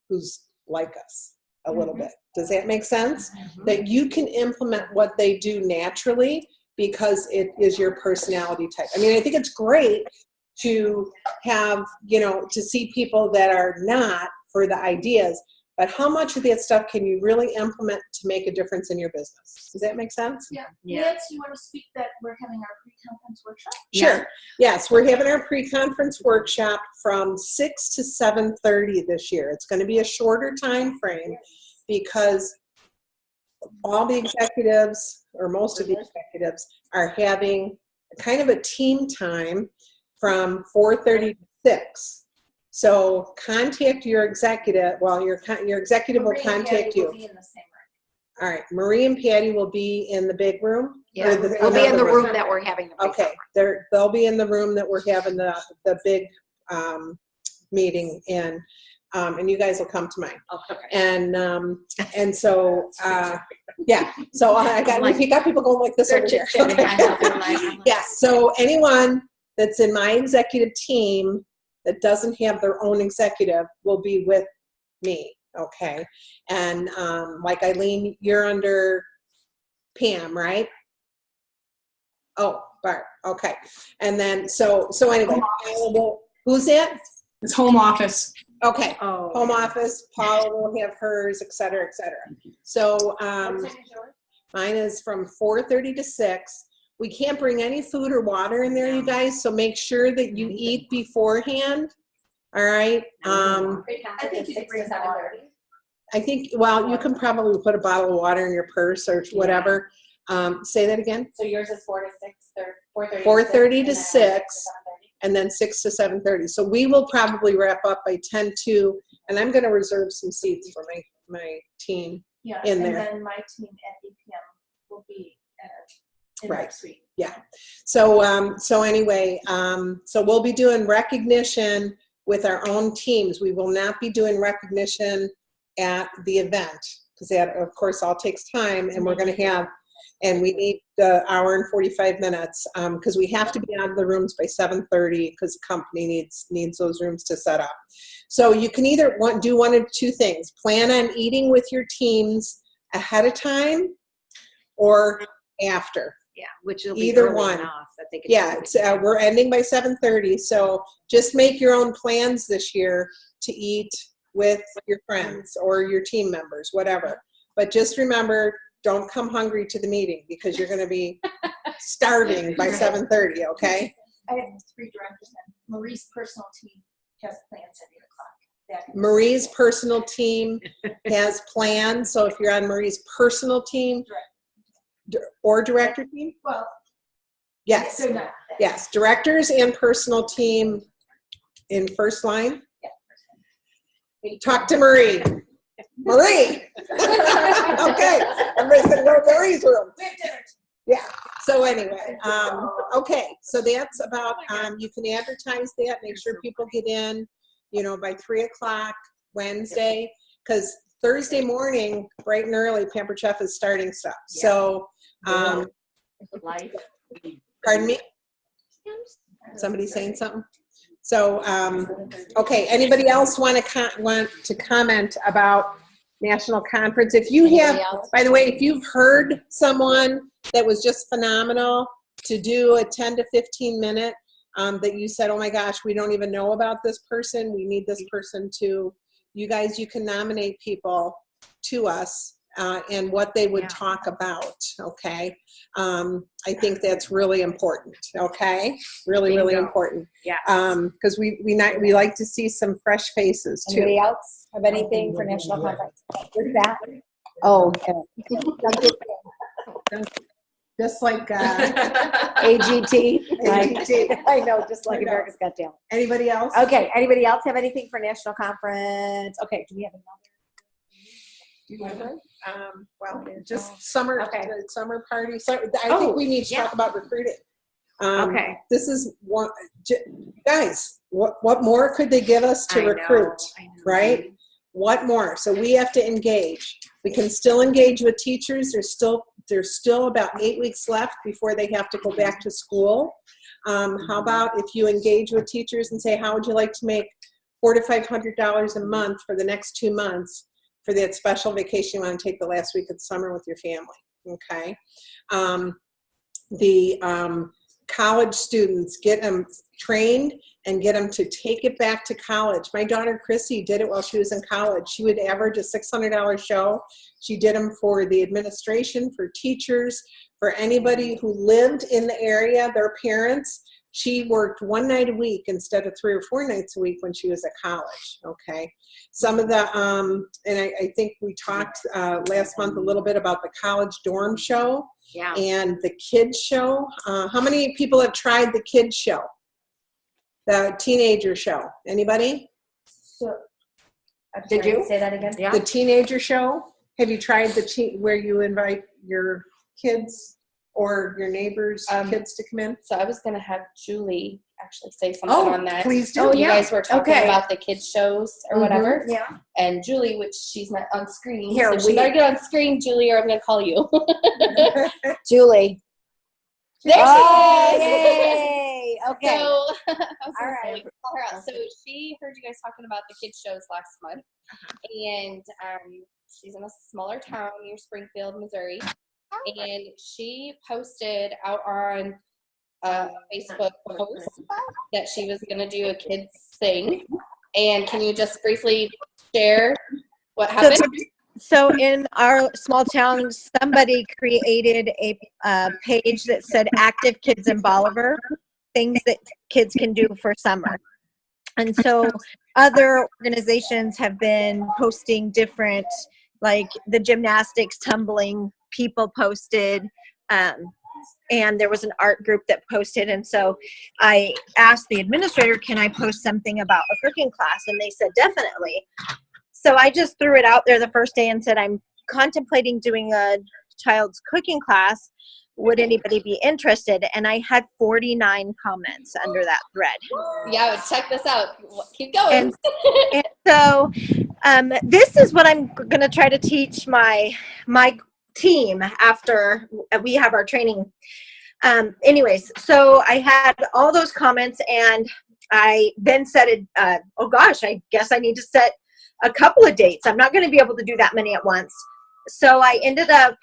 who's like us. a little bit. Does that make sense? That you can implement what they do naturally because it is your personality type. I mean, I think it's great to have, you know, to see people that are not for the ideas, but how much of that stuff can you really implement to make a difference in your business? Does that make sense? Yeah. Nancy, you want to speak that we're having our pre-conference workshop? Sure. Yes, we're having our pre-conference workshop from 6 to 7:30 this year. It's going to be a shorter time frame because all the executives, or most of the executives, are having kind of a team time from 4:30 to 6. So contact your executive. Well, your executive will contact you. All right, Marie and Patty will be in the big room. Yeah, we'll be in the room that we're having. Okay, they'll be in the room that we're having the big meeting in, and you guys will come to mine. And so yeah, so I got if you got people going like this over here. Okay. Yeah. So anyone that's in my executive team that doesn't have their own executive will be with me. Okay. And like Eileen, you're under Pam, right? Oh, Bart. Okay. And then so anyway, who's that? It's home office. Okay. Home office. Paula will have hers, et cetera, et cetera. So mine is from 4:30 to 6. We can't bring any food or water in there, you guys, so make sure that you eat beforehand. All right. I think you could bring water. I think, well, you can probably put a bottle of water in your purse or whatever. Say that again. So yours is 4 to 6 or 4:30. 4:30 to 6, and then 6 to 7:30. So we will probably wrap up by 10:02, and I'm going to reserve some seats for my team in there. And then my team at 8 p.m. will be in Right. next week. Yeah. So anyway, so we'll be doing recognition with our own teams. We will not be doing recognition at the event because that, of course, all takes time, and we're going to have, and we need the hour and 45 minutes because we have to be out of the rooms by 7:30 because the company needs those rooms to set up. So you can either do one of two things: plan on eating with your teams ahead of time or after. Yeah, which will be either early one. enough that they can Yeah, it's, we're ending by 7:30, so just make your own plans this year to eat with your friends or your team members, whatever. But just remember, don't come hungry to the meeting because you're going to be starving by 7:30. Okay. I have 3 directors, and Marie's personal team has plans at 8 o'clock. Marie's personal team has plans, so if you're on Marie's personal team or director team, well, yes, they're not. yes, directors and personal team in first line. Talk to Marie. Marie. Okay, everybody's gonna go to Marie's room. Yeah. So anyway, okay. So that's about. You can advertise that. Make sure people get in. You know, by 3 o'clock Wednesday, because Thursday morning, bright and early, Pampered Chef is starting stuff. So, pardon me. Somebody saying something? So, okay. Anybody else want to comment about national conference? If you have, by the way, if you've heard someone that was just phenomenal to do a 10 to 15 minute, that you said, oh my gosh, we don't even know about this person. We need this person to, you guys, you can nominate people to us and what they would talk about. Okay. I think that's really important. Okay. Really, really important. Yeah. Because we like to see some fresh faces too. Anybody else have anything for national conference? Where's that? Oh, Just like AGT. AGT. I know, just like America's Got Talent. Anybody else? Okay, anybody else have anything for national conference? Okay, do we have another? Well, just summer, summer party. So I Oh, think we need to yeah. talk about recruiting. Okay. This is one, guys, what more could they give us to recruit, right? What more? So we have to engage. We can still engage with teachers. There's still about 8 weeks left before they have to go back to school. How about if you engage with teachers and say, how would you like to make $400 to $500 a month for the next 2 months for that special vacation you want to take the last week of the summer with your family. Okay. The college students, get them trained and get them to take it back to college. My daughter Chrissy did it while she was in college. She would average a $600 show. She did them for the administration, for teachers, for anybody who lived in the area, their parents. She worked 1 night a week instead of 3 or 4 nights a week when she was at college. Okay. Some of the, and I think we talked last month a little bit about the college dorm show. Yeah. And the kids show. How many people have tried the kids show? The teenager show. Anybody? So, Did you say that again? Yeah. The teenager show. Have you tried where you invite your kids or your neighbors' kids to come in? So I was going to have Julie actually say something on that. Please do. Oh, you guys were talking about the kids shows or whatever. Yeah. And Julie, which she's not on screen. Here, so she better get on screen, Julie, or I'm going to call you. Julie. There Oh, she is. yay. Okay. So, All all right. right. Call her out. So she heard you guys talking about the kids shows last month. And she's in a smaller town near Springfield, Missouri. And she posted out on Facebook post that she was going to do a kids thing. And can you just briefly share what happened? So in our small town, somebody created a page that said Active Kids in Bolivar, things that kids can do for summer. And so other organizations have been posting different, like the gymnastics, tumbling, people posted, and there was an art group that posted. And so I asked the administrator, can I post something about a cooking class? And they said, definitely. So I just threw it out there the first day and said, I'm contemplating doing a child's cooking class. Would anybody be interested? And I had 49 comments under that thread. Yeah, check this out. Keep going. And so this is what I'm going to try to teach my team after we have our training. Anyways, so I had all those comments, and I then said, oh gosh, I guess I need to set a couple of dates. I'm not going to be able to do that many at once. So I ended up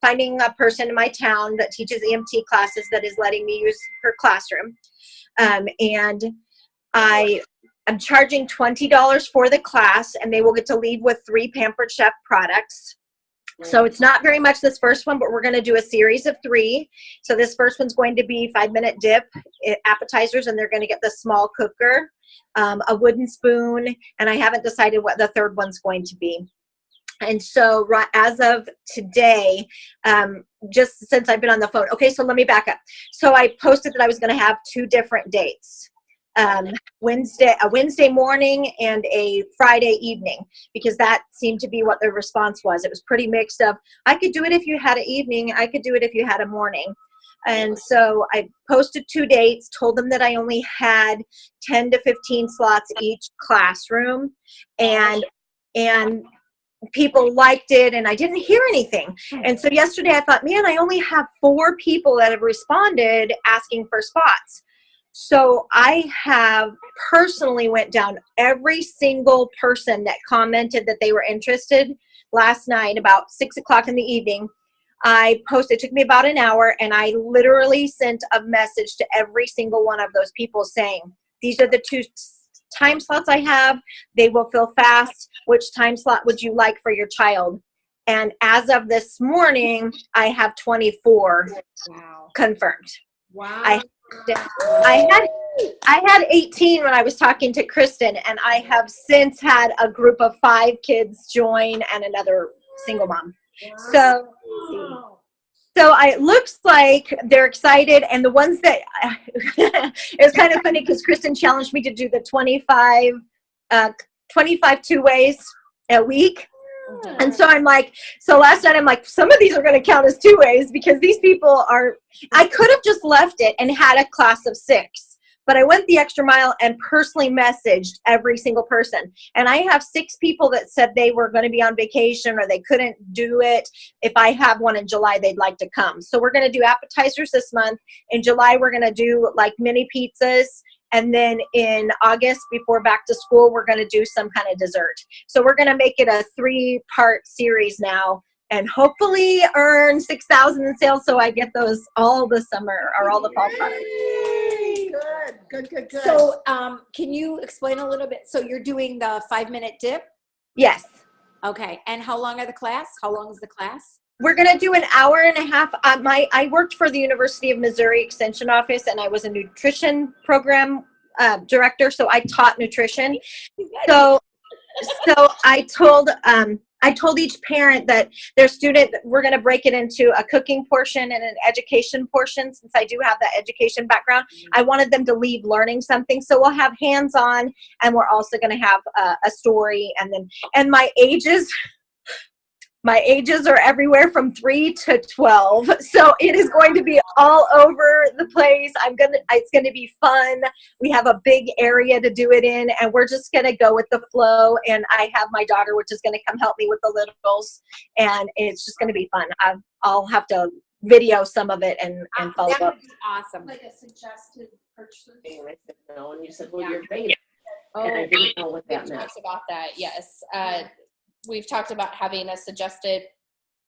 finding a person in my town that teaches EMT classes that is letting me use her classroom. And I'm charging $20 for the class, and they will get to leave with 3 Pampered Chef products. So it's not very much this first one, but we're going to do a series of 3. So this first one's going to be 5-minute dip appetizers, and they're going to get the small cooker, a wooden spoon, and I haven't decided what the third one's going to be. And so as of today, just since I've been on the phone, okay, so let me back up. So I posted that I was going to have 2 different dates. A Wednesday morning and a Friday evening, because that seemed to be what the response was. It was pretty mixed of, I could do it if you had an evening, I could do it if you had a morning. And so I posted 2 dates, told them that I only had 10 to 15 slots each classroom, and people liked it, and I didn't hear anything. And so yesterday I thought, man, I only have 4 people that have responded asking for spots. So I have personally went down every single person that commented that they were interested last night about 6 o'clock in the evening. I posted, it took me about an hour, and I literally sent a message to every single one of those people saying, these are the 2 time slots I have. They will fill fast. Which time slot would you like for your child? And as of this morning, I have 24 confirmed. Wow. I had 18 when I was talking to Kristen, and I have since had a group of 5 kids join and another single mom. So it looks like they're excited, and the ones that it's kind of funny because Kristen challenged me to do the 25 2-ways a week. And so I'm like, so last night I'm like, some of these are going to count as 2-ways because these people are, I could have just left it and had a class of 6, but I went the extra mile and personally messaged every single person. And I have 6 people that said they were going to be on vacation or they couldn't do it. If I have one in July, they'd like to come. So we're going to do appetizers this month. In July, we're going to do like mini pizzas And then in August, before back to school, we're going to do some kind of dessert. So we're going to make it a 3-part series now, and hopefully earn 6,000 in sales so I get those all the summer or all the fall products. Good. So, can you explain a little bit? So you're doing the 5-minute dip? Yes. Okay. And how long are the class? How long is the class? We're going to do an hour and a half. I worked for the University of Missouri Extension Office, and I was a nutrition program director, so I taught nutrition. So I told each parent that their student, we're going to break it into a cooking portion and an education portion. Since I do have that education background, I wanted them to leave learning something. So we'll have hands-on, and we're also going to have a story. And my ages are everywhere from 3 to 12. So it is going to be all over the place. It's going to be fun. We have a big area to do it in, and we're just going to go with the flow. And I have my daughter, which is going to come help me with the littles. And it's just going to be fun. I'll have to video some of it and follow That up. would be awesome. Like a suggested purchase. And I said no, and you said, well, you're great. Oh, And I didn't know what we've that meant. talked about that, yes. We've talked about having a suggested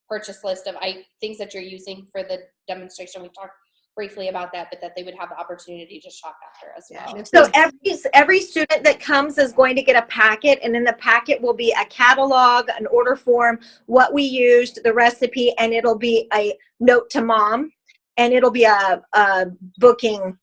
purchase list of things that you're using for the demonstration. We talked briefly about that, but that they would have the opportunity to shop after as well. So every student that comes is going to get a packet, and in the packet will be a catalog, an order form, what we used, the recipe, and it'll be a note to mom, and it'll be a booking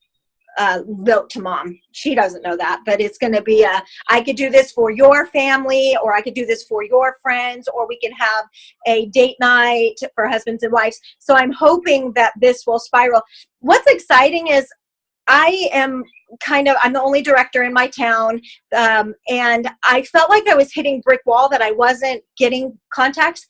note to mom. She doesn't know that, but it's going to be I could do this for your family, or I could do this for your friends, or we can have a date night for husbands and wives. So I'm hoping that this will spiral. What's exciting is I'm the only director in my town, and I felt like I was hitting brick wall, that I wasn't getting contacts.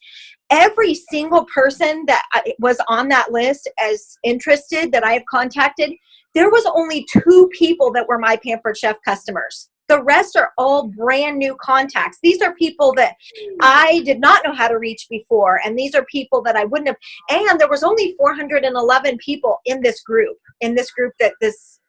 Every single person that was on that list as interested that I have contacted, there was only 2 people that were my Pampered Chef customers. The rest are all brand new contacts. These are people that I did not know how to reach before, and these are people that I wouldn't have. And there was only 411 people in this group that this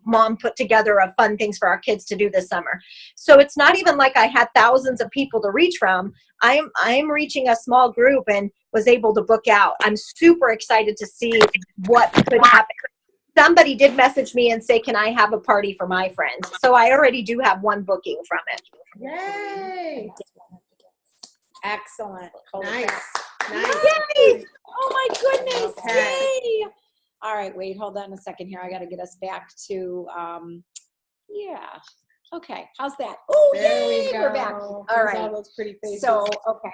mom put together of fun things for our kids to do this summer. So it's not even like I had thousands of people to reach from. I'm reaching a small group and was able to book out. I'm super excited to see what could happen. Somebody did message me and say, can I have a party for my friends? So I already do have 1 booking from it. Yay! Excellent. Nice. Yay! Oh my goodness. Okay. Yay! All right, wait, hold on a second here. I got to get us back to, okay, how's that? Oh, There yay, we go. we're back. All There's right. all those pretty faces. So, okay.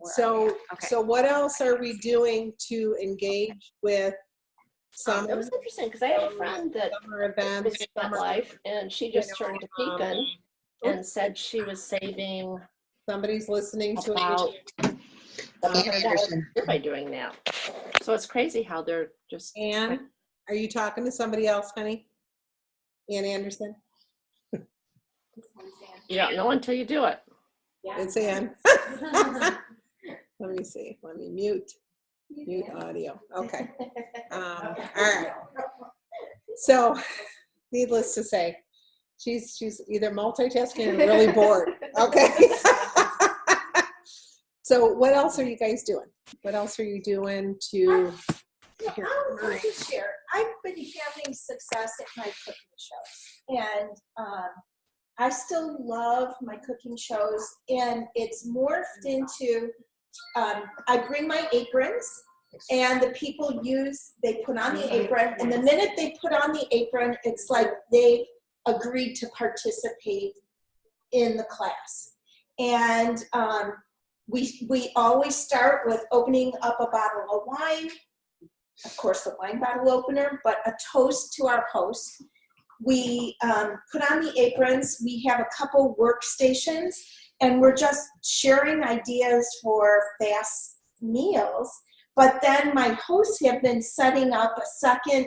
So what else are we doing to engage with That was interesting because I have a friend that summer events? is Pet Life, and she just turned to Pekin and said she was saving Somebody's listening to about it. $700 by doing that. So it's crazy how they're just. Ann, are you talking to somebody else, honey? Ann Anderson? You don't know until you do it. It's Ann. Let me see. Let me mute audio. Okay. All right. So, needless to say, she's either multitasking or really bored. Okay. So, what else are you guys doing? What else are you doing to? I'll just share. I've been having success at my cooking shows, and I still love my cooking shows, and it's morphed into I bring my aprons, and the people they put on the apron, and the minute they put on the apron, it's like they've agreed to participate in the class. And we always start with opening up a bottle of wine, of course the wine bottle opener, but a toast to our host. We put on the aprons, we have a couple workstations, and we're just sharing ideas for fast meals. But then my hosts have been setting up a second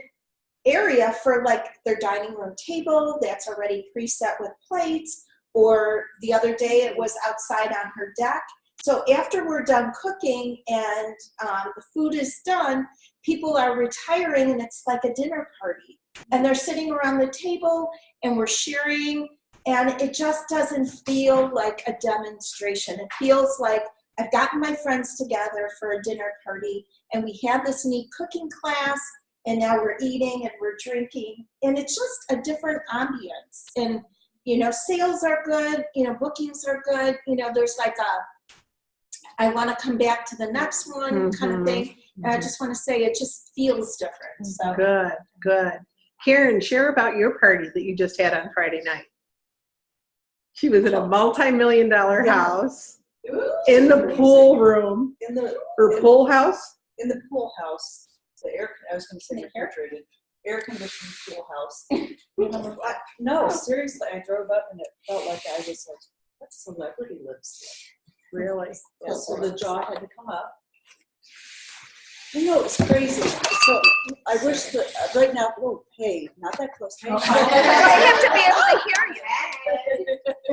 area for like their dining room table that's already preset with plates, or the other day it was outside on her deck. So after we're done cooking and the food is done, people are retiring and it's like a dinner party. And they're sitting around the table and we're sharing, and it just doesn't feel like a demonstration. It feels like I've gotten my friends together for a dinner party and we had this neat cooking class and now we're eating and we're drinking, and it's just a different ambience. And, you know, sales are good, you know, bookings are good, you know, there's like I want to come back to the next one kind of thing. And I just want to say it just feels different. So Good, good. Karen, share about your party that you just had on Friday night. She was in a multi-million-dollar house in the pool room, or pool house. In the pool house, I was going to say refrigerated, air conditioned pool house. No, seriously, I drove up and it felt like I was like, what celebrity lives there? Really? Yeah, so the jaw had to come up. You know, it's crazy. So I wish that right now, oh, hey, not that close. Hey. I have to be able to hear you.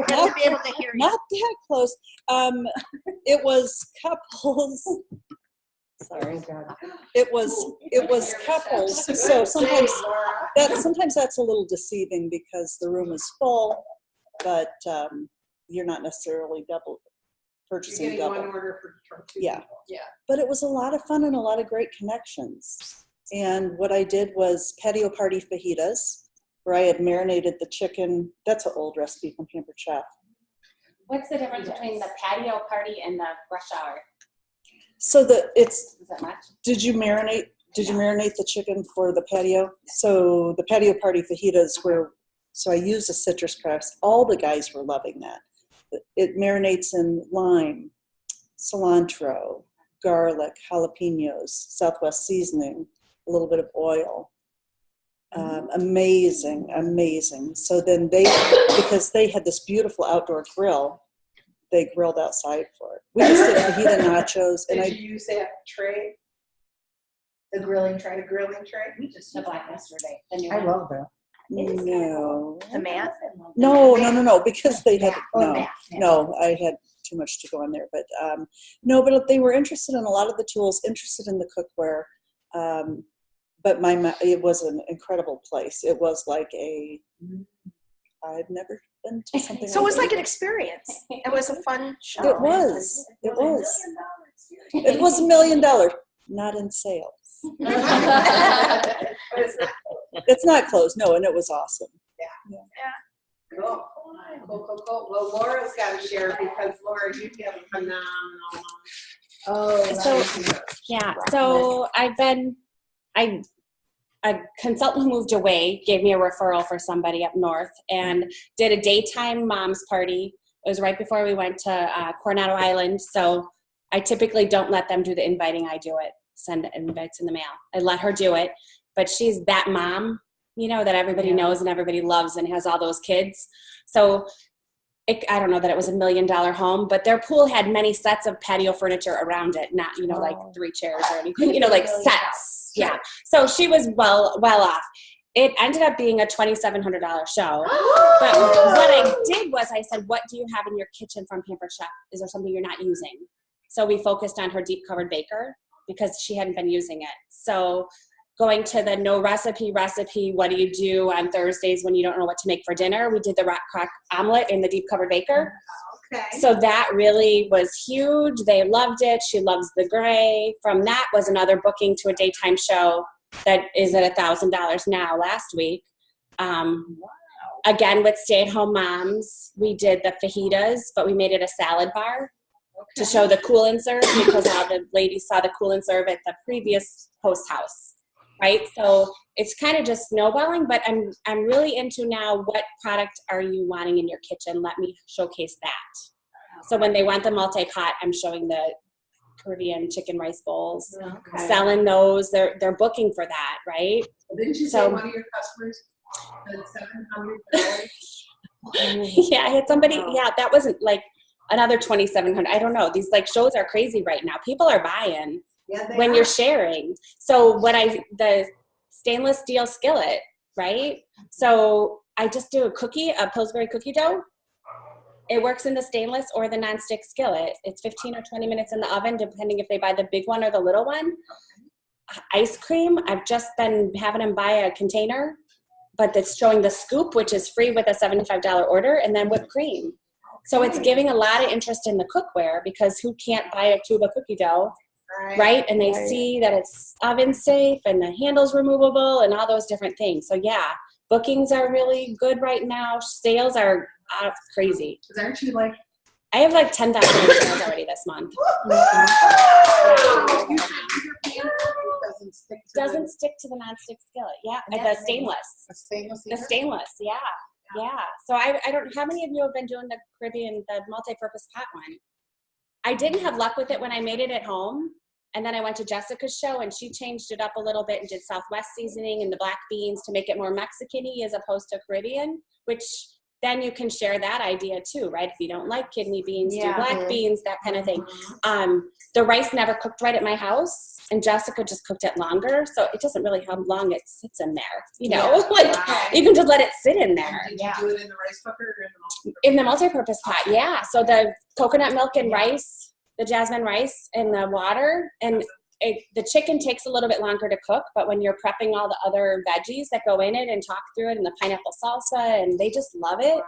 I have to be able to hear you. Not that close. It was couples. Sorry. It was couples. So sometimes that's a little deceiving because the room is full, but you're not necessarily purchasing double. One order for two Yeah. people. Yeah. But it was a lot of fun and a lot of great connections. And what I did was patio party fajitas, where I had marinated the chicken. That's an old recipe from Pampered Chef. What's the difference between the patio party and the rush hour? So Is that much? did you marinate the chicken for the patio? So the patio party fajitas so I used a citrus press. All the guys were loving that. It marinates in lime, cilantro, garlic, jalapenos, Southwest seasoning, a little bit of oil. Amazing. So then because they had this beautiful outdoor grill, they grilled outside for it. We just did fajita nachos. And Did you use that tray? The grilling tray? We just took that yesterday. I love that. No. The mat? No, because they had, no, I had too much to go on there, but no, but they were interested in a lot of the tools, interested in the cookware, but it was an incredible place. It was like I'd never been to something So it was like an that. experience. It was a fun show. It was $1 million, not in sales. It's not closed, no, and it was awesome. Cool. Well, Laura's got to share because Laura, you have a phenomenal. So a consultant who moved away gave me a referral for somebody up north and did a daytime mom's party. It was right before we went to Coronado Island. So I typically don't let them do the inviting. I do it, send invites in the mail. I let her do it, but she's that mom, you know, that everybody knows and everybody loves and has all those kids. So I don't know that it was $1 million home, but their pool had many sets of patio furniture around it, not, you know, like 3 chairs or anything, you know, like sets. Yeah. So she was well off. It ended up being a $2,700 show. But what I did was I said, what do you have in your kitchen from Pampered Chef? Is there something you're not using? So we focused on her deep covered baker because she hadn't been using it. So going to the no recipe, what do you do on Thursdays when you don't know what to make for dinner? We did the rock crack omelet in the deep covered baker. Okay. So that really was huge. They loved it. She loves the gray. From that was another booking to a daytime show that is at $1,000 now last week. Again, with stay-at-home moms, we did the fajitas, but we made it a salad bar to show the cool and serve because all the ladies saw the cool and serve at the previous host house. Right, so it's kind of just snowballing, but I'm really into now what product are you wanting in your kitchen? Let me showcase that. So when they want the multi-pot, I'm showing the Caribbean chicken rice bowls, selling those. They're booking for that, right? Didn't you say one of your customers had $700? Yeah, I had somebody. Yeah, that wasn't like another $2,700. I don't know. These like shows are crazy right now. People are buying. When you're sharing. So the stainless steel skillet, right? So I just do a Pillsbury cookie dough It works in the stainless or the nonstick skillet. It's 15 or 20 minutes in the oven, depending if they buy the big one or the little one. Ice cream, I've just been having them buy a container, but it's showing the scoop, which is free with a $75 order, and then whipped cream. So it's giving a lot of interest in the cookware, because who can't buy a tube of cookie dough, right? And they see that it's oven safe and the handle's removable and all those different things. So yeah, bookings are really good right now. Sales are crazy. Aren't you like? I have like 10,000 sales already this month. Doesn't stick to the nonstick skillet. Yeah, the stainless. The stainless. The stainless. Yeah. Yeah. So I don't. How many of you have been doing the Caribbean, the multi-purpose pot one? I didn't have luck with it when I made it at home, and then I went to Jessica's show and she changed it up a little bit and did Southwest seasoning and the black beans to make it more Mexican-y as opposed to Caribbean, which then you can share that idea too, right? If you don't like kidney beans, do black beans, that kind of thing. The rice never cooked right at my house, and Jessica just cooked it longer, so it doesn't really how long it sits in there. You know, you can just let it sit in there. Did you do it in the rice cooker or in the multi-purpose pot? Yeah. So the coconut milk and rice, the jasmine rice, and the water, and the chicken takes a little bit longer to cook, but when you're prepping all the other veggies that go in it and talk through it, and the pineapple salsa, and they just love it.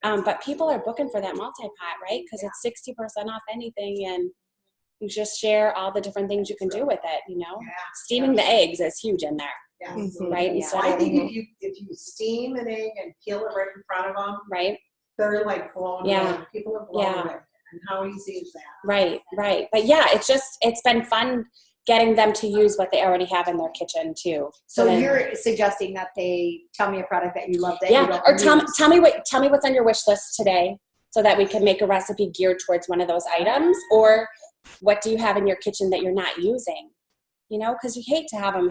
But people are booking for that multi-pot, right? Because it's 60% off anything, and you just share all the different things you can do with it, you know? Steaming the eggs is huge in there, right? Yeah. So I think if you steam an egg and peel it right in front of them, right? They're like blown away. People are blown away. And how easy is that? Right, right. But yeah, it's been fun getting them to use what they already have in their kitchen too. So then, you're suggesting that they tell me a product that you love that you don't or use. tell me what's on your wish list today, so that we can make a recipe geared towards one of those items. Or what do you have in your kitchen that you're not using? You know, because you hate to have them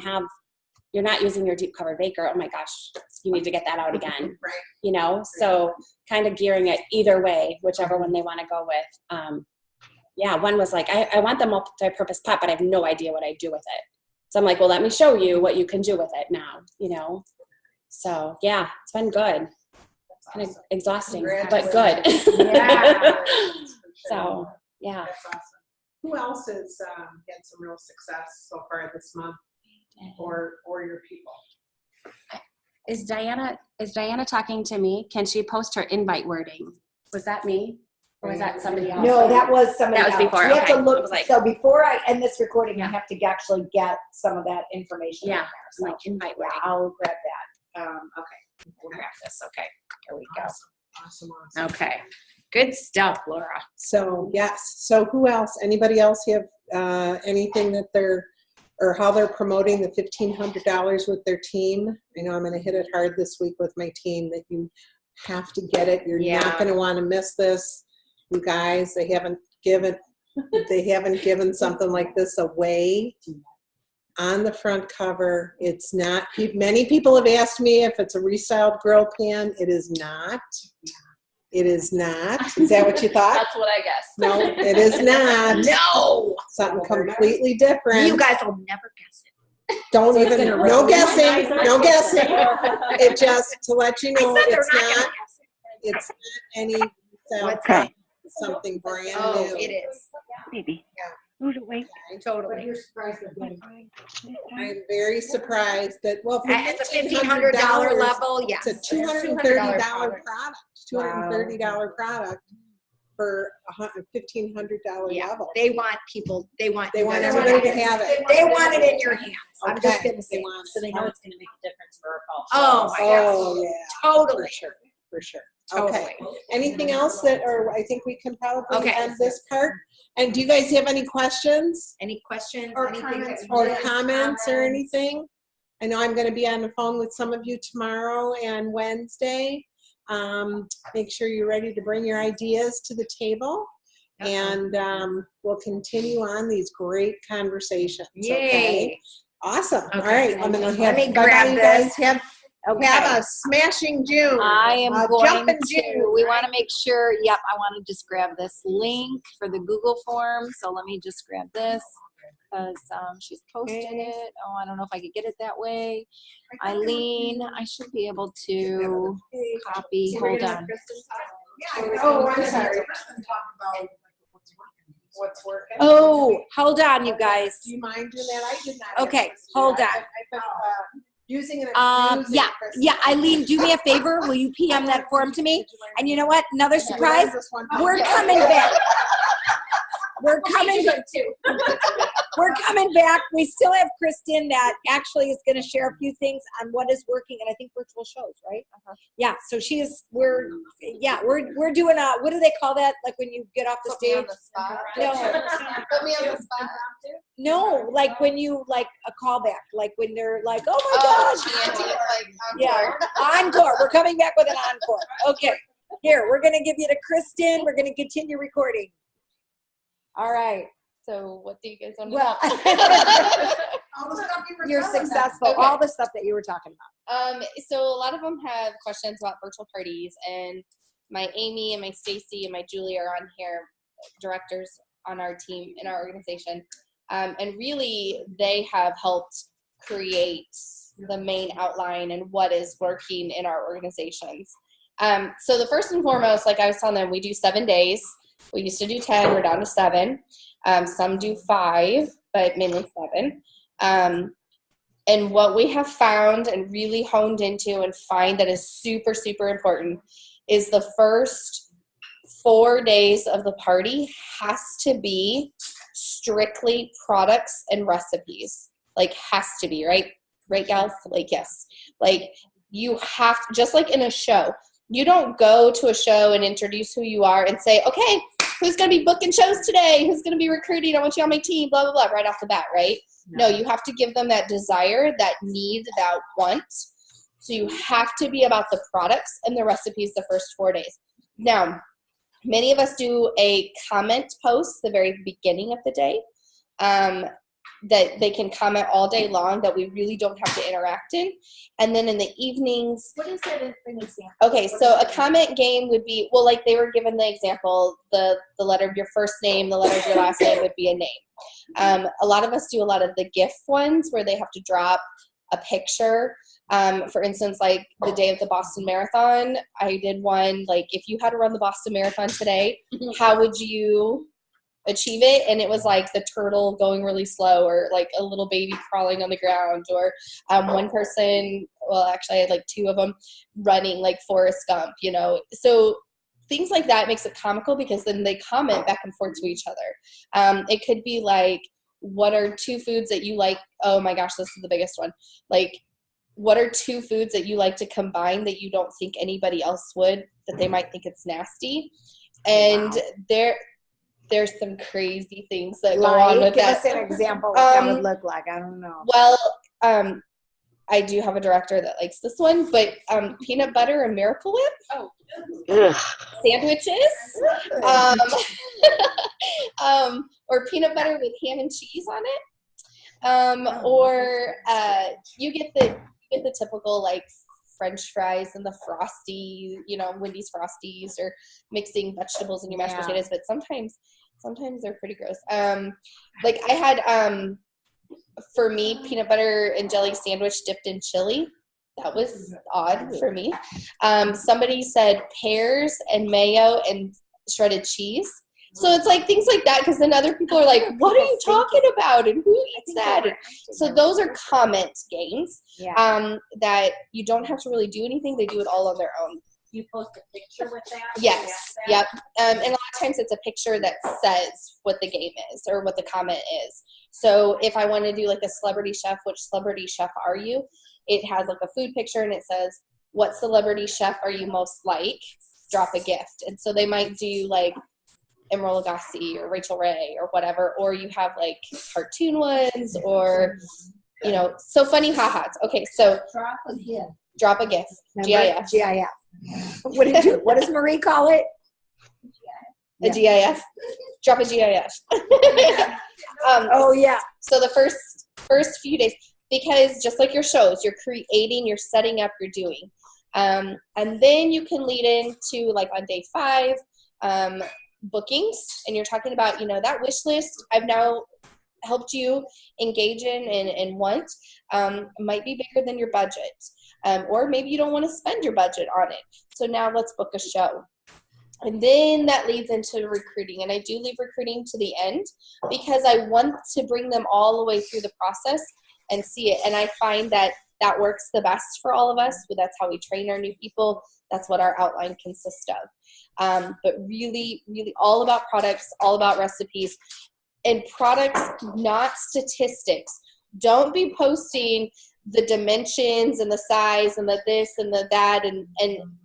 you're not using your deep covered baker. Oh my gosh, you need to get that out again. Right. You know, so kind of gearing it either way, whichever one they want to go with. One was like, I want the multi-purpose pot, but I have no idea what I do with it. So I'm like, well, let me show you what you can do with it now, you know? So yeah, it's been good. Kind of exhausting, but good. So yeah. That's awesome. Who else has had some real success so far this month, or your people? Is Diana talking to me? Can she post her invite wording? Was that me? Or was that somebody else? No, that was somebody else. That was before. We have to Okay. look. I was like- So before I end this recording, I have to actually get some of that information. Yeah, in there. So, like invite yeah, wording. I'll grab that. Okay. We'll grab this. Okay. Here we go. Awesome. Okay. Good stuff, Laura. So yes. So who else? Anybody else have anything that or how they're promoting the $1,500 with their team? I know I'm going to hit it hard this week with my team that you have to get it. You're not going to want to miss this. You guys, they haven't given something like this away. On the front cover, it's not. Many people have asked me if it's a restyled grill pan. It is not. It is not. Is that what you thought? That's what I guessed. No, it is not. No. Something completely different. You guys will never guess it. Don't So it's even. gonna No ruin guessing. my No eyes. guessing. It just to let you know, I said they're it's not gonna not. It's not any restyled Okay. something brand Oh, new. it is. Maybe. Yeah. Lose weight. Totally. You're surprised at getting I'm very surprised that, well, for At the $1,500 level, yes. it's a $230 product, $230 product for a $1,500 Yeah, level. they want people. They want everybody to have it. They want it in your hands. I'm just Okay. gonna say. So they know it's going to make a difference for a fall. Oh my Oh, gosh. yeah. Totally. For sure. Totally. Okay. Anything else or I think we can probably Okay. end this part. And do you guys have any questions? Any questions? Or Anything comments? that- Or comments or anything? I know I'm gonna be on the phone with some of you tomorrow and Wednesday. Make sure you're ready to bring your ideas to the table. And we'll continue on these great conversations. Okay? Yay. Awesome. All Okay. right. I'm gonna Let have me bye-bye, grab you guys. this. Have a smashing June. I am A going jumping to, June. we want to make sure, yep, I want to just grab this link for the Google form. So let me just grab this because she's posted it. Oh, I don't know if I could get it that way. Eileen, I should be able to copy. Hold on. Oh, I'm sorry. What's working? Oh, hold on, you guys. Do you mind doing that? I did not. Okay, hold on. I've been using it. And abusing Yeah, it, Kristen. yeah, Eileen, do me a favor. Will you PM that form to me? And you know what? Another surprise. We're coming back. We're coming. We're coming back. We still have Kristen that actually is going to share a few things on what is working, and I think virtual shows, right? Yeah. So she is. We're doing a. What do they call that? Like when you get off the stage? No. Put me on the spot. No, like when you like a callback, like when they're like, "Oh my gosh!" Yeah, encore. We're coming back with an encore. Okay, here we're gonna give you to Kristen. We're gonna continue recording. All right. So what do you guys want to Well, All the stuff you were you're telling us. successful. Okay. All the stuff that you were talking about. So a lot of them have questions about virtual parties, and my Amy and my Stacy and my Julie are on here, directors on our team in our organization. And really they have helped create the main outline and what is working in our organizations. So the first and foremost, like I was telling them, we do 7 days. We used to do 10, we're down to 7. Some do 5, but mainly 7. And what we have found and really honed into and find that is super, super important is the first 4 days of the party has to be strictly products and recipes. Like, has to be, right? Right, gals? Like, yes. Like, you have to, just like in a show, you don't go to a show and introduce who you are and say, okay, who's going to be booking shows today? Who's going to be recruiting? I want you on my team, blah, blah, blah, right off the bat, right? No, you have to give them that desire, that need, that want. So you have to be about the products and the recipes the first 4 days. Now, many of us do a comment post the very beginning of the day that they can comment all day long that we really don't have to interact in. And then in the evenings. What is that, for an example? Okay, so a comment game would be, well, like they were given the example, the letter of your first name, the letter of your last name would be a name. A lot of us do a lot of the GIF ones where they have to drop a picture. For instance, like the day of the Boston Marathon, I did one, like if you had to run the Boston Marathon today, how would you achieve it? And it was like the turtle going really slow, or like a little baby crawling on the ground, or one person, well, actually I had like 2 of them running like Forrest Gump, you know. So things like that makes it comical because then they comment back and forth to each other. It could be like, what are 2 foods that you like? Oh my gosh, this is the biggest one. Like, what are 2 foods that you like to combine that you don't think anybody else would, that they might think it's nasty? And there's some crazy things that go on with give that. us an example what that would look like. I don't know. Well, I do have a director that likes this one, but peanut butter and Miracle Whip. Sandwiches. Or peanut butter with ham and cheese on it. Or you get the typical like French fries and the Frosty, you know, Wendy's Frosties, or mixing vegetables in your mashed potatoes, but sometimes they're pretty gross. Like I had, for me, peanut butter and jelly sandwich dipped in chili. That was odd for me. Somebody said pears and mayo and shredded cheese. So it's like things like that, because then other people are like, what are you talking about? And who eats that? So those are comment games that you don't have to really do anything. They do it all on their own. You post a picture with that? Yes. Yep. And a lot of times it's a picture that says what the game is or what the comment is. So if I want to do like a celebrity chef, which celebrity chef are you? It has like a food picture and it says, what celebrity chef are you most like? Drop a gift. And so they might do like Emeril Lagasse or Rachel Ray or whatever, or you have like cartoon ones, or, you know, so funny ha-has. Okay, so drop a gift. GIF. GIF. What does Marie call it? A GIF. Drop a GIF. Oh yeah. So the first few days, because just like your shows, you're creating, you're setting up, you're doing. And then you can lead into like on day 5, bookings, and you're talking about, you know, that wish list I've now helped you engage in and want might be bigger than your budget, or maybe you don't want to spend your budget on it, so now let's book a show. And then that leads into recruiting. And I do leave recruiting to the end because I want to bring them all the way through the process and see it. And I find that that works the best for all of us. That's how we train our new people. That's what our outline consists of. But really, really all about products, all about recipes. And products, not statistics. Don't be posting the dimensions and the size and the this and the that and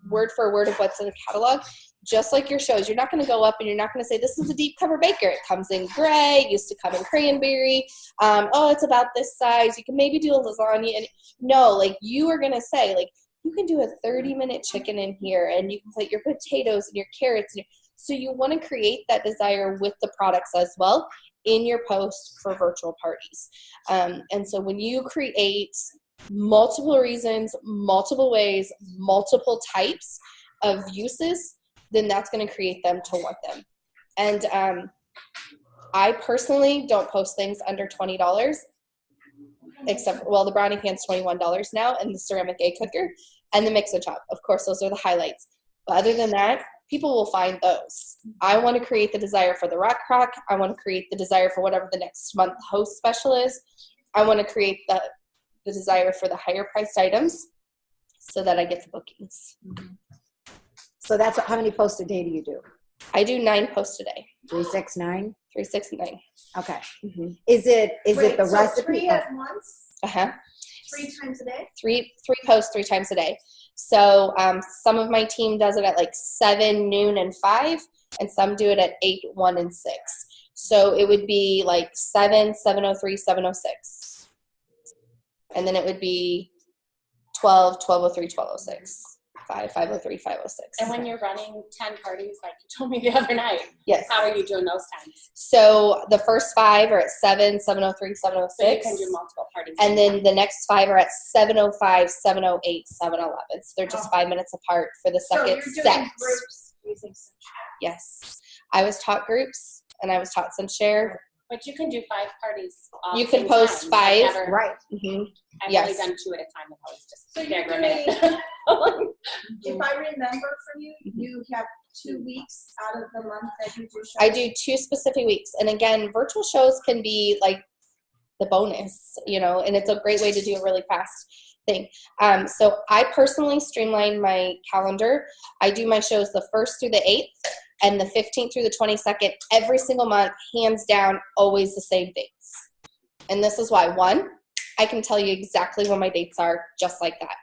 word for word of what's in the catalog. Just like your shows, you're not going to go up and you're not going to say, this is a deep cover baker. It comes in gray. It used to come in cranberry. Oh, it's about this size. You can maybe do a lasagna. And no, like you are going to say, like, you can do a 30-minute chicken in here and you can put your potatoes and your carrots. So you want to create that desire with the products as well in your post for virtual parties. And so when you create multiple reasons, multiple ways, multiple types of uses, then that's going to create them to want them. And I personally don't post things under $20, except, well, the brownie pan's $21 now, and the ceramic egg cooker, and the Mix-A-Chop. Of course, those are the highlights. But other than that, people will find those. I want to create the desire for the Rock Crock. I want to create the desire for whatever the next month host special is. I want to create the desire for the higher priced items so that I get the bookings. So that's how many posts a day do you do? I do 9 posts a day. 369? 369. Okay. Is it the so recipe? 3 at once? 3 times a day? Three posts 3 times a day. So some of my team does it at like 7, noon, and 5, and some do it at 8, 1, and 6. So it would be like 7, 7:03, 7:06. And then it would be 12, 12:03, 12:06. 5, 5:03, 5:06. And when you're running 10 parties, like you told me the other night, yes. How are you doing those times? So the first 5 are at 7, 7:03, 7:06. So you can do multiple parties. And then the next 5 are at 7:05, 7:08, 7:11. So they're just 5 minutes apart for the second so you're set. doing groups using Sunshare. Yes. I was taught groups and I was taught Sunshare. But you can do 5 parties. All You at the can same post time. 5. I've never- Right. I've Yes. only done 2 at a time and always just So there you're for a minute. If I remember from you, you have 2 weeks out of the month that you do shows? I do 2 specific weeks. And again, virtual shows can be like the bonus, and it's a great way to do a really fast thing. So I personally streamline my calendar. I do my shows the 1st through the 8th and the 15th through the 22nd every single month, hands down, always the same dates. And this is why. 1, I can tell you exactly when my dates are just like that.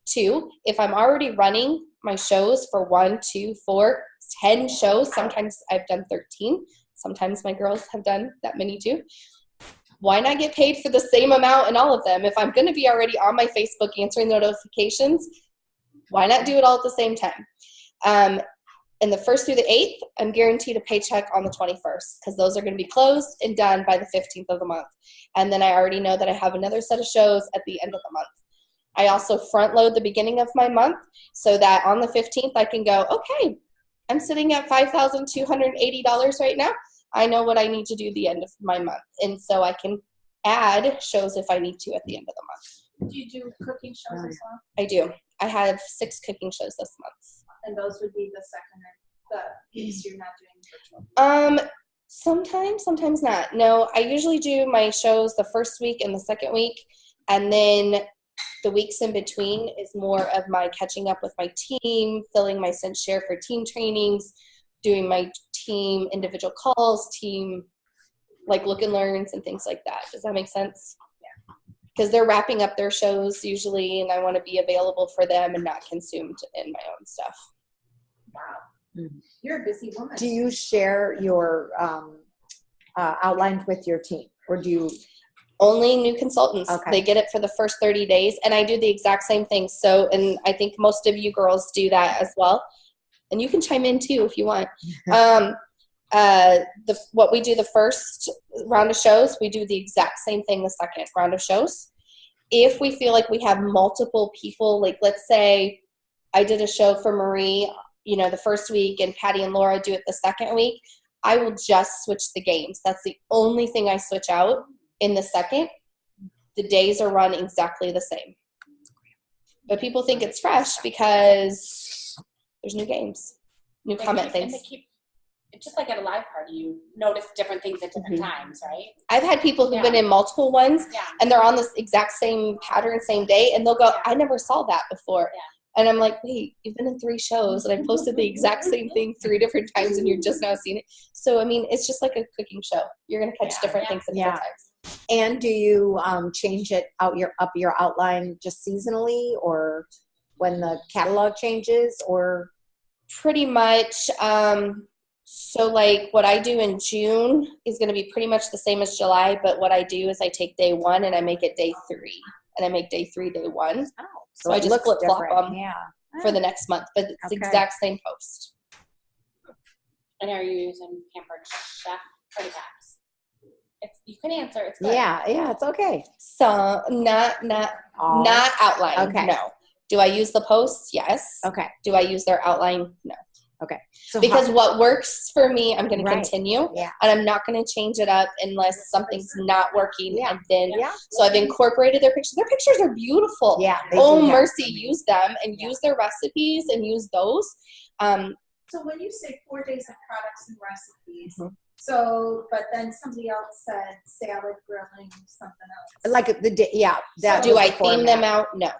2, if I'm already running my shows for 1, 2, 4, 10 shows, sometimes I've done 13. Sometimes my girls have done that many too. Why not get paid for the same amount in all of them? If I'm going to be already on my Facebook answering the notifications, why not do it all at the same time? And the 1st through the 8th, I'm guaranteed a paycheck on the 21st because those are going to be closed and done by the 15th of the month. And then I already know that I have another set of shows at the end of the month. I also front load the beginning of my month so that on the 15th I can go, okay, I'm sitting at $5,280 right now. I know what I need to do the end of my month. And so I can add shows if I need to at the end of the month. Do you do cooking shows as well? I do. I have 6 cooking shows this month. And those would be the second and the weeks you're not doing virtual? Sometimes, sometimes not. No, I usually do my shows the first week and the second week, and then the weeks in between is more of my catching up with my team, filling my Sunshare for team trainings, doing my team individual calls, team like look and learns and things like that. Does that make sense? Yeah. Because they're wrapping up their shows usually, and I want to be available for them and not consumed in my own stuff. Wow. You're a busy woman. Do you share your outlines with your team, or do you? Only new consultants. Okay. They get it for the first 30 days, and I do the exact same thing. So, and I think most of you girls do that as well. And you can chime in too if you want. What we do the first round of shows, we do the exact same thing the second round of shows. If we feel like we have multiple people, like let's say I did a show for Marie, the first week, and Patty and Laura do it the second week, I will just switch the games. That's the only thing I switch out in the second. The days are run exactly the same. But people think it's fresh because there's new games. new They comment keep- and things. they keep- just like at a live party, you notice different things at different times, right? I've had people who've been in multiple ones, and they're on this exact same pattern, same day, and they'll go, I never saw that before. And I'm like, wait, you've been in 3 shows, and I've posted the exact same thing 3 different times, and you're just now seeing it. So, I mean, it's just like a cooking show. You're going to catch different things at different times. And do you change it up your outline just seasonally, or when the catalog changes, or? Pretty much. So like what I do in June is going to be pretty much the same as July, but what I do is I take day 1 and I make it day 3, and I make day 3 day 1. Oh, so I it just looks flip flop different. them for the next month, but it's the exact same post. And are you using Pampered Chef party packs? You can answer. It's good. Yeah, it's okay. So not outline. Okay. No. Do I use the posts? Yes. Okay. Do I use their outline? No. Okay. So because what works for me, I'm going to Right. continue, Yeah. and I'm not going to change it up unless something's not working. Yeah. And then, Yeah. so I've incorporated their pictures. Their pictures are beautiful. Yeah, they Oh, do, yeah. mercy, use them and use their recipes and use those. So when you say 4 days of products and recipes, so, but then somebody else said salad, grilling, something else. like that Do was I the theme them format. out? No.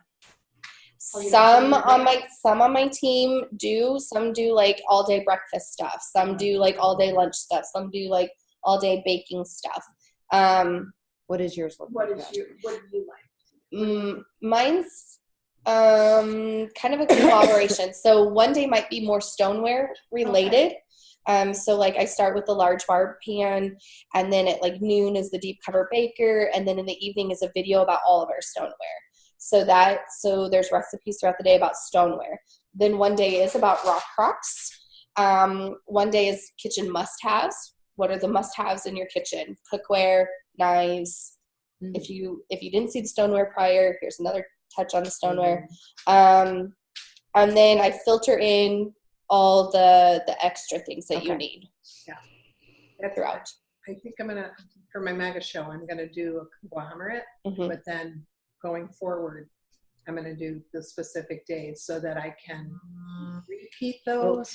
you Some don't on my team do. Some do like all day breakfast stuff. Some do like all day lunch stuff. Some do like all day baking stuff. What is yours look What like? do you like? Mine's kind of a conglomeration. So one day might be more stoneware related. So like I start with the large barb pan, and then at like noon is the deep cover baker, and then in the evening is a video about all of our stoneware. So there's recipes throughout the day about stoneware. Then one day is about rock crocks. One day is kitchen must-haves. What are the must-haves in your kitchen? Cookware, knives. If you didn't see the stoneware prior, here's another touch on the stoneware. And then I filter in all the extra things that you need throughout. I think I'm gonna, for my mega show, I'm gonna do a conglomerate, but then going forward, I'm gonna do the specific days so that I can repeat those.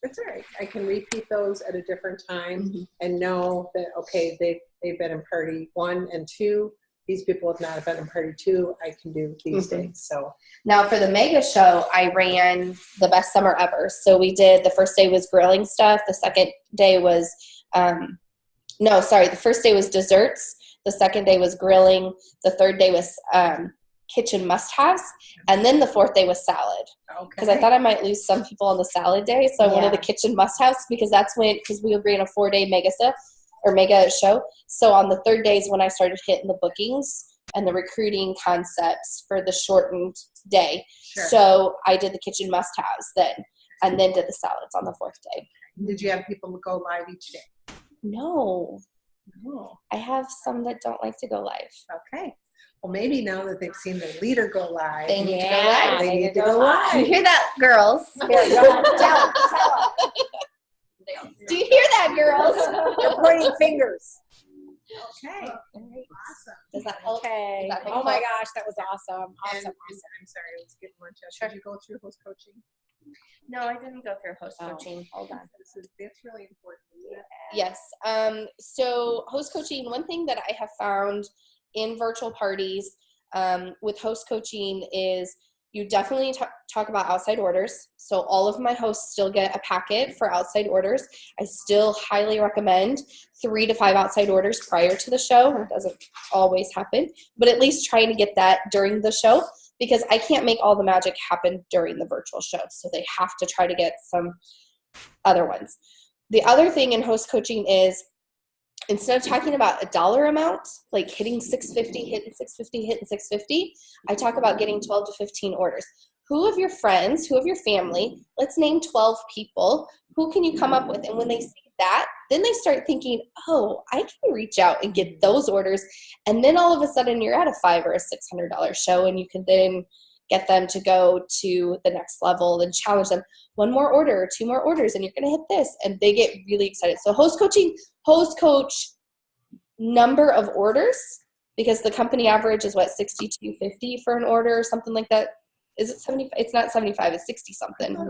It's all right. I can repeat those at a different time and know that, okay, they've been in party 1 and 2. These people have not been in party 2. I can do these days. So now for the mega show, I ran the best summer ever. So we did, the first day was grilling stuff. The second day was, the first day was desserts. The second day was grilling. The third day was kitchen must-haves. And then the fourth day was salad. Because I thought I might lose some people on the salad day. So I wanted the kitchen must-haves because because we ran a 4-day mega show. So on the third day is when I started hitting the bookings and the recruiting concepts for the shortened day. So I did the kitchen must-haves then, and then did the salads on the 4th day. did you have people go live each day? No. I have some that don't like to go live. Okay. Well, maybe now that they've seen their leader go live, They need to go live. They need to go live. You hear that, girls? Here, go ahead. Tell them. Do you hear that, girls? They're pointing fingers. Okay. Awesome. Does that help? Okay. Does that make Oh my sense? gosh, that was awesome. And Awesome. I'm sorry, I was getting one Did you go through host coaching? No, I didn't go through host coaching. Hold on. That's really important. Yes. So host coaching, one thing that I have found in virtual parties with host coaching is you definitely talk about outside orders. So all of my hosts still get a packet for outside orders. I still highly recommend 3 to 5 outside orders prior to the show. It doesn't always happen, but at least trying to get that during the show, because I can't make all the magic happen during the virtual show. So they have to try to get some other ones. The other thing in host coaching is, instead of talking about a dollar amount, like hitting 650, hitting 650, hitting 650, I talk about getting 12 to 15 orders. Who of your friends, who of your family, let's name 12 people, who can you come up with? And when they see that, then they start thinking, oh, I can reach out and get those orders. And then all of a sudden you're at a $500 or a $600 show, and you can then get them to go to the next level and challenge them. 1 more order or 2 more orders, and you're going to hit this. And they get really excited. So host coach number of orders, because the company average is what, 62.50 for an order or something like that. Is it 70? It's not 75. It's 60 something. I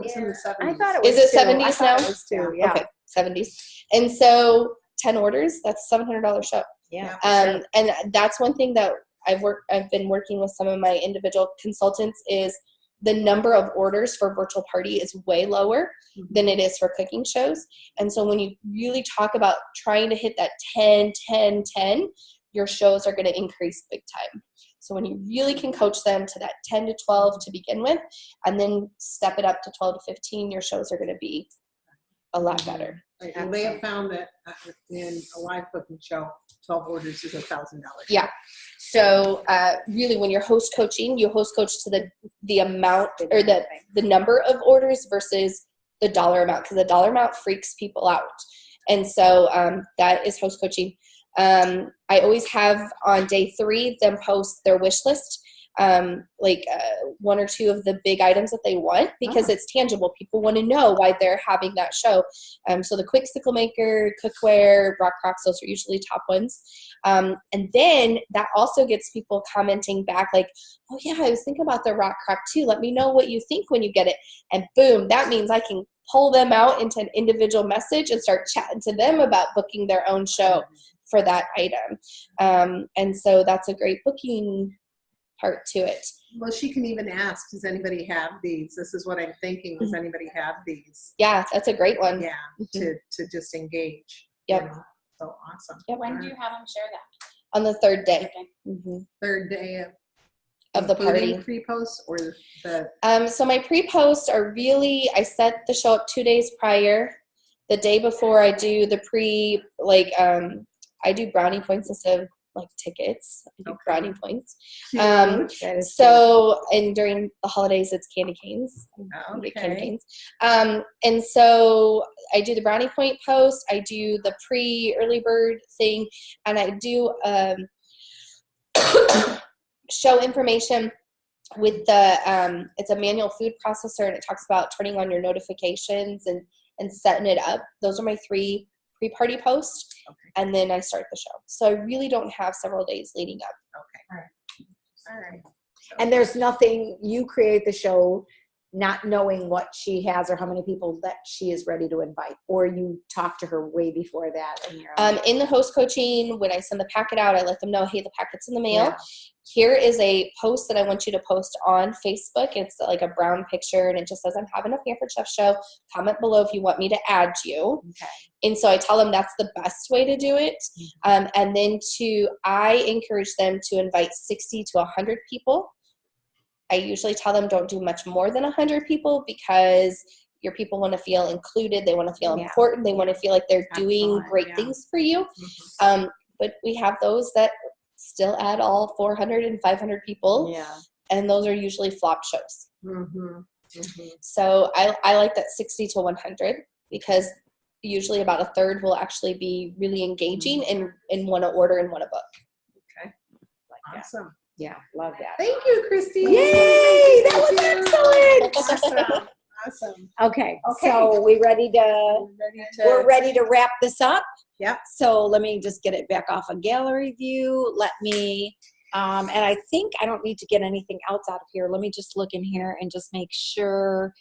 thought it was Is it two. I 70s thought now? it was two, yeah. Okay, 70s. And so 10 orders, that's a $700 show. Yeah. And that's one thing that I've been working with some of my individual consultants is the number of orders for virtual party is way lower than it is for cooking shows. And so when you really talk about trying to hit that 10, 10, 10, your shows are going to increase big time. So when you really can coach them to that 10 to 12 to begin with, and then step it up to 12 to 15, your shows are going to be a lot better. Right, and they have found that in a live cooking show, 12 orders is $1,000. Yeah. So really, when you're host coaching, you host coach to the amount or the number of orders versus the dollar amount, because the dollar amount freaks people out. And so that is host coaching. I always have on day 3 them post their wish list, like 1 or 2 of the big items that they want, because it's tangible. People want to know why they're having that show. So the quick sickle maker, cookware, rock crocks, those are usually top ones. And then that also gets people commenting back like, oh yeah, I was thinking about the rock crock too. Let me know what you think when you get it. And boom, that means I can pull them out into an individual message and start chatting to them about booking their own show for that item. And so that's a great booking part to it. Well, she can even ask, does anybody have these? This is what I'm thinking. Does anybody have these? Yeah, that's a great one. Yeah, to just engage. Yep. You know? So awesome. Yep. When do you have them share that? On the 3rd day. Third day of the party. Pre-post or the So my pre-posts are really, I set the show up 2 days prior. The day before I do the I do brownie points instead of like tickets. I do brownie points. So, and during the holidays, it's candy canes. Candy canes. And so I do the brownie point post. I do the early bird thing, and I do show information with the it's a manual food processor, and it talks about turning on your notifications and setting it up. Those are my 3 pre-party posts, and then I start the show. So I really don't have several days leading up. all right. And there's nothing, you create the show not knowing what she has or how many people that she is ready to invite, or you talk to her way before that. And you're In the host coaching, when I send the packet out, I let them know, hey, the packet's in the mail. Yeah. Here is a post that I want you to post on Facebook. It's like a brown picture, and it just says, I'm having a Pampered Chef show. Comment below if you want me to add you. Okay. And so I tell them that's the best way to do it. And then I encourage them to invite 60 to 100 people. I usually tell them don't do much more than 100 people, because your people want to feel included. They want to feel important. They want to feel like they're doing great things for you. But we have those that still add all 400 and 500 people. Yeah. And those are usually flop shows. So I like that 60 to 100, because usually about a third will actually be really engaging and want to order and want to book. Okay. Awesome. Yeah, love that. Thank you, Christy. Yay! That was excellent. Awesome. Okay. So we're ready to wrap this up. Yep. So let me just get it back off of gallery view. Let me, and I think I don't need to get anything else out of here. Let me just look in here and just make sure.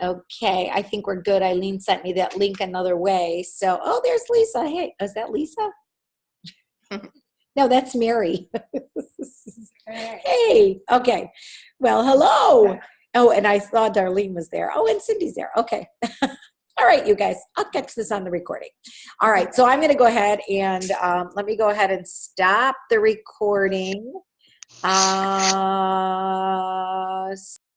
Okay, I think we're good. Eileen sent me that link another way. So, oh, there's Lisa. Hey, is that Lisa? No, that's Mary. Hey, okay. Well, hello. Oh, and I saw Darlene was there. Oh, and Cindy's there. Okay. All right, you guys, I'll catch this on the recording. All right, so I'm going to go ahead and let me go ahead and stop the recording.